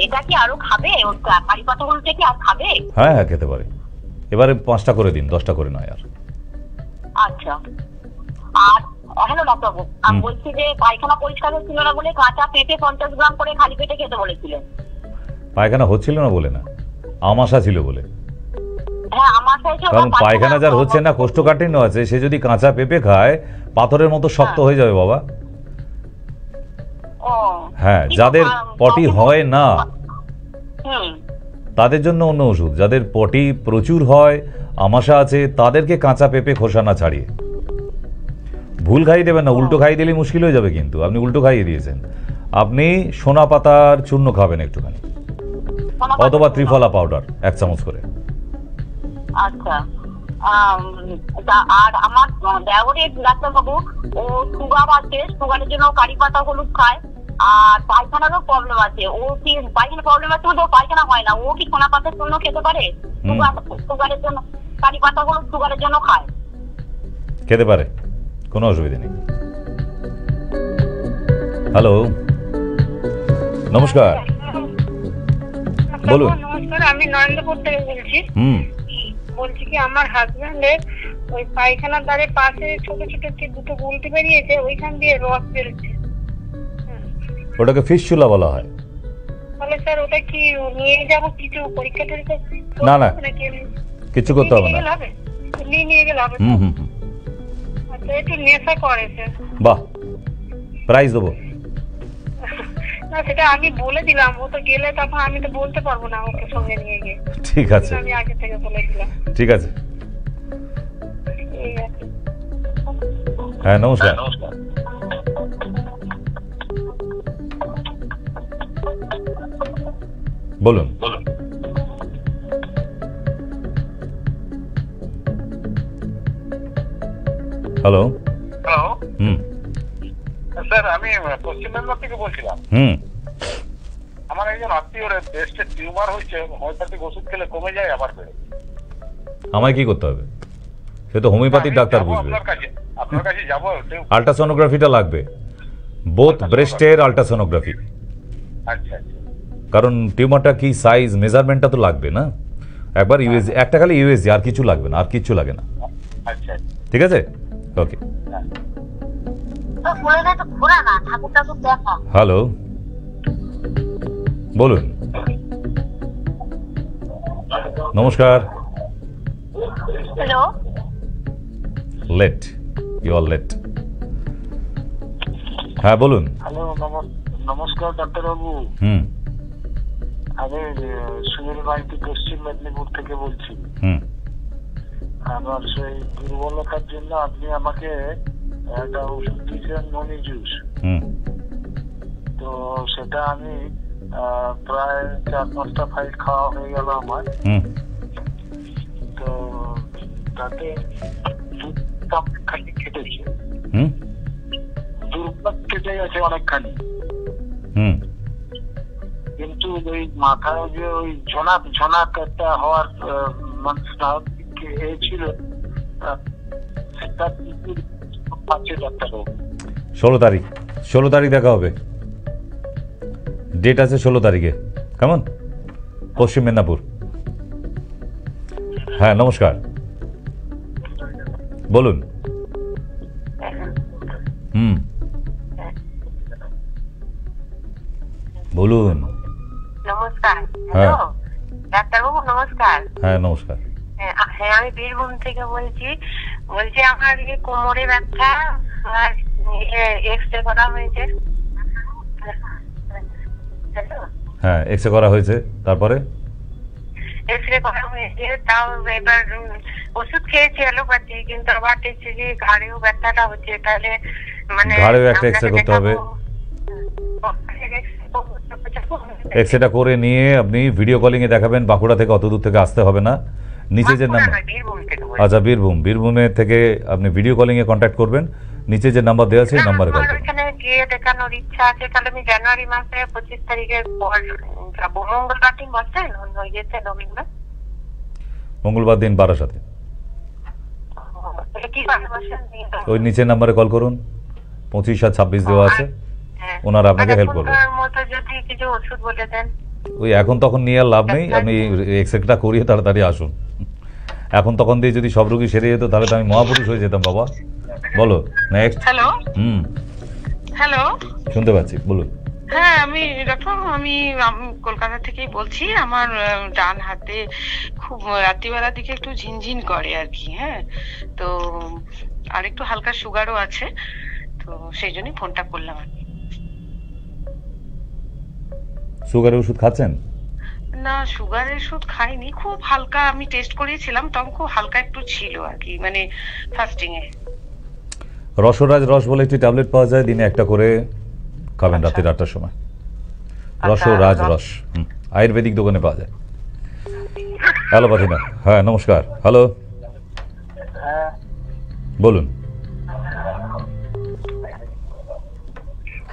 এটা কি আরো খাবে? ওই কারি পাতা হলুদটা কি আর খাবে? হ্যাঁ হ্যাঁ খেতে পারে। এবারে 5টা করে দিন, 10টা করে নয় আর। আচ্ছা। আর হ্যালো ডাক্তারবাবু, আমি বলছি যে পায়খানা পরিষ্কার হচ্ছিল না বলে কাঁচা পেঁপে 50 গ্রাম করে খালি পেটে খেতে বলেছিলেন। পায়খানা হচ্ছিল না বলে না, আমাশা ছিল বলে। হ্যাঁ আমাশা হচ্ছে। কারণ পায়খানা যার হচ্ছে না, কোষ্ঠকাঠিন্য আছে, সে যদি কাঁচা পেঁপে খায় পাথরের মতো শক্ত হয়ে যাবে বাবা। হ্যাঁ, যাদের পটি হয় না তাদের জন্য অন্য ওষুধ, যাদের পটি প্রচুর হয়, আমাশা আছে, তাদেরকে কাঁচা পেঁপে খোসা না ছাড়িয়ে। ভুল খাইয়ে দেবেন না, উল্টো খাইয়ে দিলে মুশকিল হয়ে যাবে। কিন্তু আপনি উল্টো খাইয়ে দিয়েছেন। আপনি সোনা পাতার চূর্ণ খাবেন একটুখানি, অথবা ত্রিফলা পাউডার 1 চামচ করে। আচ্ছা। আর আমার দেওরের ডাক্তারবাবু ও সুগার আছে, সুগারের জন্য কারি পাতা হলুদ খায়। আর পায়খানারও প্রবলেম আছে। ও কি পায়খানা প্রবলেম আছে বলতে পায়খানা হয় না, ও কি সোনা পাতার জন্য খেতে পারে? সুগারের জন্য কারি পাতা হলুদ সুগারের জন্য খায়, খেতে পারে, কোনো অসুবিধা নেই। হ্যালো, নমস্কার, বলুন। নমস্কার, আমি নরেন্দ্রপুর থেকে বলছি। বলছি কি আমার হাজবেন্ডের ওই পায়খানার দ্বারে পাশে ছোট ছোট কি দুটো গুলতি বেরিয়েছে, ওইখান দিয়ে রস বেরোচ্ছে। ওটাকে ফিস্চুলা বলা হয়। তাহলে স্যার ওটা কি নিয়ে যাব কিছু পরীক্ষা টরীক্ষা? না না, কিছু করতে হবে না। নিয়ে গেলে হবে? আচ্ছা, একটু নেশা করে স্যার। বাহ, প্রাইজ দেবো। না সেটা আমি বলে দিলাম, ও তো গেলে তখন আমি তো বলতে পারবো না ওকে সঙ্গে নিয়ে গিয়ে। ঠিক আছে, আমি আগে থেকে বলে দিলাম। ঠিক আছে। হ্যাঁ নমস্কার। বলুন। হ্যালো। হ্যালো। স্যার, আমি পশ্চিম মেদিনীপুর থেকে বলছিলাম। আমার একজন আত্মীয়র ব্রেস্টে টিউমার হয়েছে, হোমিওপ্যাথিক ওষুধ খেলে কমে যায় আবার বেড়ে। আমায় কি করতে হবে? সে তো হোমিওপ্যাথিক ডাক্তার বুঝবে। আপনার কাছে যাবো। আল্ট্রাসোনোগ্রাফিটা লাগবে, বোথ ব্রেস্টের আল্ট্রাসোনোগ্রাফি। আচ্ছা। কারণ টিউমারটা কি সাইজ, মেজারমেন্টটা তো লাগবে না। একবার ইউএসজি, একটা খালি ইউএসজি, আর কিছু লাগবে না, আর কিচ্ছু লাগে না। আচ্ছা, ঠিক আছে, ওকে। হ্যালো, বলুন। নমস্কার। Hello. Late, you are late. হ্যাঁ বলুন। হ্যালো, নমস্কার ডাক্তারবাবু। আমি সুনীল মাইতি পশ্চিম মেদিনীপুর থেকে বলছি। আমার সেই দুর্বলতার জন্য আপনি আমাকে একটা ওষুধ দিয়েছেন, ননি জুস। তো সেটা আমি প্রায় 4-5টা ফাইল খাওয়া হয়ে গেল আমার। তো তাতে অনেকখানি কেটেছে, দুর্বল কেটে গেছে অনেকখানি। কিন্তু ওই মাথায় যে ওই ঝনাক ঝনাক একটা হওয়ার মানে ছিল, সেটা পাচ্ছে ডাক্তারবাবু। 16 তারিখ দেখা হবে, ডেট আছে 16 তারিখে। কেমন? পশ্চিম মেদিনীপুর। হ্যাঁ নমস্কার, বলুন। বলুন। নমস্কার। হ্যাঁ ডাক্তারবাবু নমস্কার। হ্যাঁ নমস্কার। হ্যাঁ আমি বীরভূম থেকে বলছি। আমার কোমরে ব্যথা, আর এক্সরে করা হয়েছে। হ্যাঁ এক্সরে করা হয়েছে, তারপরে এক্সরে করা হয়েছে। তাও এবার ওষুধ খেয়েছি অ্যালোপ্যাথি, কিন্তু আবার দেখছি যে ঘাড়েও ব্যথাটা হচ্ছে। তাহলে মানে ঘাড়েও একটা এক্সরে করতে হবে। এক্সরেটা করে নিয়ে আপনি ভিডিও কলিং এ দেখাবেন। বাঁকুড়া থেকে অত দূর থেকে আসতে হবে না। নিচে যে নাম্বার, আচ্ছা বীরভূমের থেকে আপনি ভিডিও কলিং এ কন্ট্যাক্ট করবেন। নিচে যে নাম্বার দেওয়া আছে এই নাম্বারে কল আমার করুন। ওখানে গিয়ে দেখানোর ইচ্ছা আছে, তাহলে আমি জানুয়ারি মাসে 25 তারিখের পর যাবো। মঙ্গলবার দিন বসেন ইয়েতে রবীন্দ্র? মঙ্গলবার দিন বারাসাতে। কি করে বসেন? ওই নিচের নাম্বারে কল করুন, 25 আর 26 দেওয়া আছে, হ্যাঁ। ওনারা আপনাকে হেল্প করবে। পনেরোর মতো যদি কিছু ওষুধ বলে দেন। ওই এখন তখন নিয়ে আর লাভ নেই, আপনি এক্সরেটা করিয়ে তাড়াতাড়ি আসুন। এখন তখন দিয়ে যদি সব রোগী সেরে যেত তাহলে তো আমি মহাপুরুষ হয়ে যেতাম বাবা। বলো নেক্সট। হ্যালো হ্যালো, শুনতে পাচ্ছি, বলুন। হ্যাঁ আমি ডক্টর, আমি কলকাতা থেকেই বলছি। আমার ডান হাতে খুব রাত্রিবেলার দিকে একটু ঝিনঝিন করে আর কি। হ্যাঁ, তো আর একটু হালকা সুগারও আছে, তো সেই জন্যই ফোনটা করলাম আর কি। সুগারের ওষুধ খাচ্ছেন? না, সুগারের ওষুধ খাইনি, খুব হালকা। আমি টেস্ট করিয়েছিলাম তখন খুব হালকা একটু ছিল আর কি, মানে ফাস্টিং এ। রসরাজ রস বলে একটি ট্যাবলেট পাওয়া যায়, দিনে একটা করে খাবেন রাতে 8টার সময়। রসরাজ রস আয়ুর্বেদিক দোকানে পাওয়া যায়। অ্যালোপ্যাথি না। হ্যাঁ নমস্কার। হ্যালো, বলুন।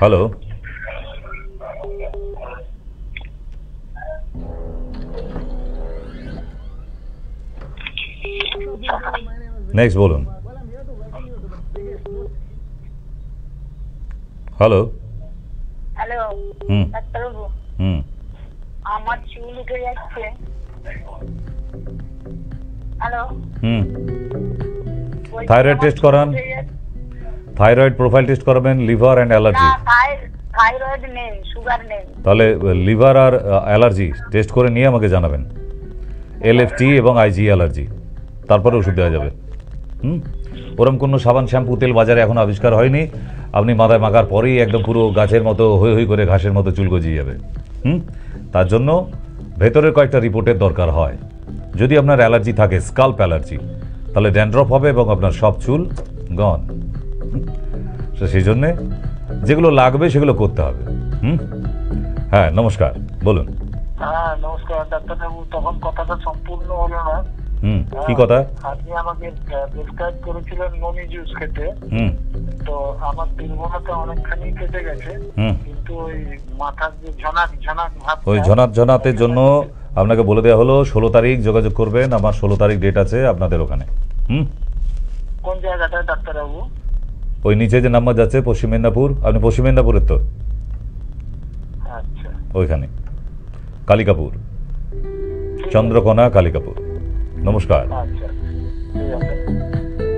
হ্যালো, নেক্সট বলুন। হ্যালো হ্যালো হুম ডাক্তারবাবু, হুম আমার চুল উঠে যাচ্ছে। হ্যালো, হুম থাইরয়েড টেস্ট করান, থাইরয়েড প্রোফাইল টেস্ট করাবেন, লিভার অ্যান্ড অ্যালার্জি। না, থাইরয়েড নেই, সুগার নেই। তাহলে লিভার আর অ্যালার্জি টেস্ট করে নিয়ে আমাকে জানাবেন, এলএফটি এবং আইজি অ্যালার্জি, তারপরে ওষুধ দেওয়া যাবে। ওরকম কোনো সাবান শ্যাম্পু তেল বাজারে এখন আবিষ্কার হয়নি, আপনি মাথায় মাখার পরেই একদম পুরো গাছের মতো হই হই করে ঘাসের মতো চুল গজিয়ে যাবে। তার জন্য ভেতরের কয়েকটা রিপোর্টের দরকার হয়। যদি আপনার অ্যালার্জি থাকে, স্কাল্প অ্যালার্জি, তাহলে ড্যান্ড্রফ হবে এবং আপনার সব চুল গন। সেই জন্যে যেগুলো লাগবে সেগুলো করতে হবে। হ্যাঁ নমস্কার, বলুন। হ্যাঁ নমস্কার ডাক্তারবাবু, তখন কথাটা সম্পূর্ণ হলো না। কি কথা? আপনি আমাকে প্রেসক্রাইব করেছিলেন ননি জুস খেতে, তো আমার দুর্বলতা অনেকখানি কেটে গেছে, কিন্তু ওই মাথার যে ঝনাক ভাব, ওই ঝনাতের জন্য আপনাকে বলে দেওয়া হলো 16 তারিখ যোগাযোগ করবেন। আমার 16 তারিখ ডেট আছে আপনাদের ওখানে। কোন জায়গাটায় ডাক্তারবাবু? ওই নিচে যে নাম্বার যাচ্ছে পশ্চিম মেদিনীপুর, আপনি পশ্চিম মেদিনীপুরের তো? আচ্ছা, ওইখানে কালিকাপুর, চন্দ্রকোনা কালিকাপুর। নমস্কার। আচ্ছা ঠিক আছে।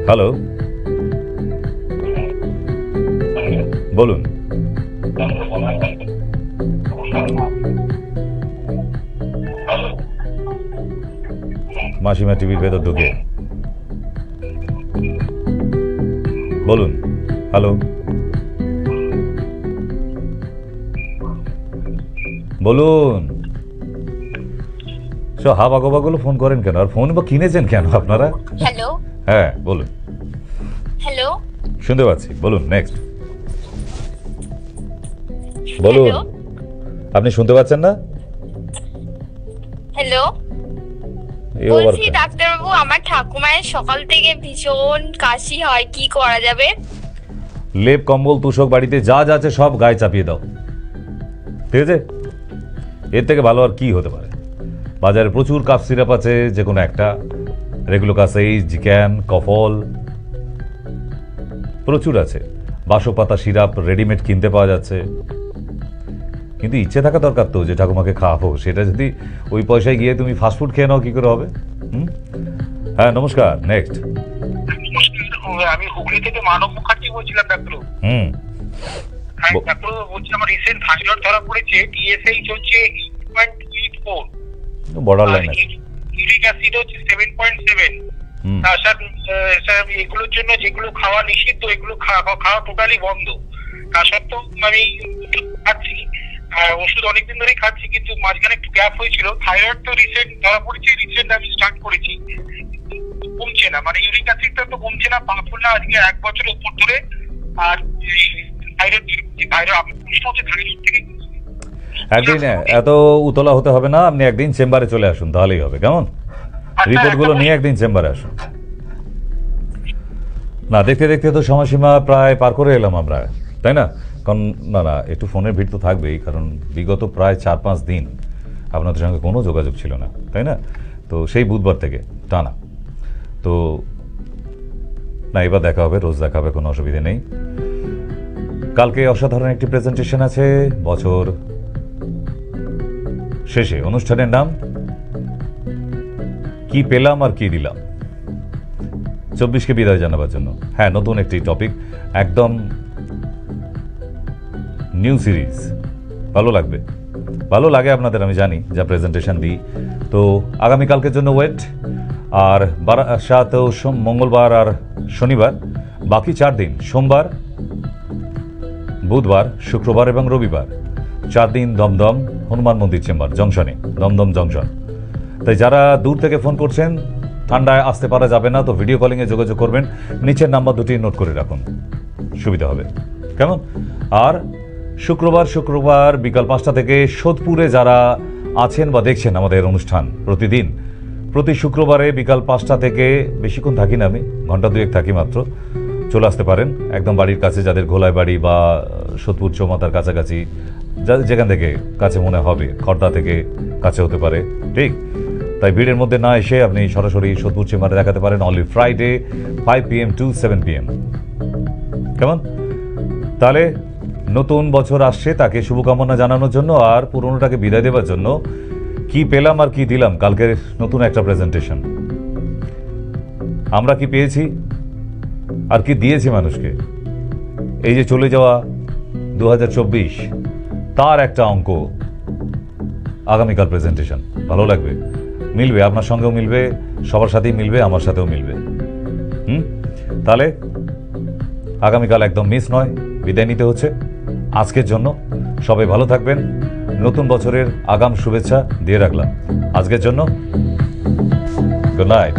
হ্যালো, বলুন। মাসিমা টিভির ভেতর ঢুকে বলুন। হ্যালো, বলুন। হাবাগোবাগুলো ফোন করেন কেন, আর ফোন বা কিনেছেন কেন আপনারা? হ্যালো হ্যাঁ বলুন, হ্যালো, শুনতে পাচ্ছি, বলুন। নেক্সট বলুন। আপনি শুনতে পাচ্ছেন না? হ্যালো, বলছি ডাক্তারবাবু, আমার ঠাকুমায়ের সকাল থেকে ভীষণ কাশি হয়, কি করা যাবে? লেপ কম্বল তুষক বাড়িতে যা যা আছে সব গায়ে চাপিয়ে দাও, ঠিক আছে? এর থেকে ভালো আর কি হতে পারে? বাজারে প্রচুর কাফ সিরাপ আছে, যে কোনো একটা, রেগুলোকাসেইজ, জিক্যান, কফল, প্রচুর আছে। বাসপাতা সিরাপ রেডিমেড কিনতে পাওয়া যাচ্ছে। কিন্তু ইচ্ছে থাকা দরকার তো যে ঠাকুমাকে খাওয়াবো, সেটা যদি ওই পয়সায় গিয়ে তুমি ফাস্টফুড খেয়ে নাও, কি করে হবে? হ্যাঁ নমস্কার। নেক্সট। আমি হুগলি থেকে মানব মুখার্জি বলছিলাম ডাক্তার। হ্যাঁ ডাক্তার বলছি, আমার রিসেন্ট থাইরয়েড ধরা পড়েছে, টিএসএইচ হচ্ছে 8.84, বর্ডার লাইন, ইউরিক অ্যাসিড হচ্ছে 7.7। স্যার এগুলোর জন্য যেগুলো খাওয়া নিষিদ্ধ, এগুলো খাওয়া টোটালি বন্ধ। তা সত্ত্বেও আমি খাচ্ছি, ওষুধ অনেকদিন ধরেই খাচ্ছি, কিন্তু মাঝখানে একটু গ্যাপ হয়েছিল। থাইরয়েড তো রিসেন্ট ধরা পড়েছে, রিসেন্ট আমি স্টার্ট করেছি, কমছে না, মানে ইউরিক অ্যাসিডটা তো কমছে না, পা ফুলা আজকে 1 বছর উপর ধরে। আর থাইরয়েড আপনি প্রশ্ন হচ্ছে থাইরয়েড থেকে একদিন এত উতলা হতে হবে না, আপনি একদিন চেম্বারে চলে আসুন, তাহলেই হবে। কেমন? রিপোর্টগুলো নিয়ে একদিন চেম্বারে আসুন। না, দেখতে দেখতে তো সময়সীমা প্রায় পার করে এলাম আমরা, তাই না? কারণ না একটু ফোনের ভিড় তো থাকবেই, কারণ বিগত প্রায় 4-5 দিন আপনাদের সঙ্গে কোনো যোগাযোগ ছিল না, তাই না? তো সেই বুধবার থেকে টানা। তো না, এবার দেখা হবে, রোজ দেখা হবে, কোনো অসুবিধে নেই। কালকে অসাধারণ একটি প্রেজেন্টেশন আছে বছর শেষে। অনুষ্ঠানের নাম কি পেলাম আর কি দিলাম, 24কে বিদায় জানাবার জন্য। হ্যাঁ, নতুন একটি টপিক, একদম নিউ সিরিজ। ভালো লাগবে, ভালো লাগে আপনাদের, আমি জানি, যা প্রেজেন্টেশন দিই। তো আগামীকালকের জন্য ওয়েট। আর সাথেও মঙ্গলবার আর শনিবার, বাকি 4 দিন, সোমবার, বুধবার, শুক্রবার এবং রবিবার, 4 দিন দমদম হনুমান মন্দির চেম্বার জংশনে, দমদম জংশন। তাই যারা দূর থেকে ফোন করছেন, ঠান্ডায় আসতে পারা যাবে না, তো ভিডিও কলিংয়ে যোগাযোগ করবেন। নিচের নাম্বার দুটি নোট করে রাখুন, সুবিধা হবে, কেমন? আর শুক্রবার বিকাল 5টা থেকে সোদপুরে যারা আছেন বা দেখছেন আমাদের অনুষ্ঠান প্রতিদিন, প্রতি শুক্রবারে বিকাল 5টা থেকে, বেশিক্ষণ থাকি না আমি, ঘন্টা 2-1 থাকি মাত্র, চলে আসতে পারেন একদম বাড়ির কাছে, যাদের ঘোলায় বাড়ি বা সোদপুর চৌমাথার কাছাকাছি, যেখান থেকে কাছে মনে হবে, খড়দা থেকে কাছে হতে পারে, ঠিক? তাই ভিড়ের মধ্যে না এসে আপনি সরাসরি সোদপুর চেম্বারে দেখাতে পারেন, only Friday 5 PM to 7 PM, কেমন? তাহলে নতুন বছর আসছে, তাকে শুভকামনা জানানোর জন্য আর পুরনোটাকে বিদায় দেওয়ার জন্য কি পেলাম আর কি দিলাম, কালকের নতুন একটা প্রেজেন্টেশন। আমরা কি পেয়েছি আর কি দিয়েছি মানুষকে, এই যে চলে যাওয়া 2024, তার একটা অঙ্ক আগামীকাল প্রেজেন্টেশন। ভালো লাগবে, মিলবে, আপনার সঙ্গেও মিলবে, সবার সাথেই মিলবে, আমার সাথেও মিলবে। তাহলে আগামীকাল একদম মিস নয়, বিদায় নিতে হচ্ছে আজকের জন্য। সবাই ভালো থাকবেন, নতুন বছরের আগাম শুভেচ্ছা দিয়ে রাখলাম আজকের জন্য। Good night.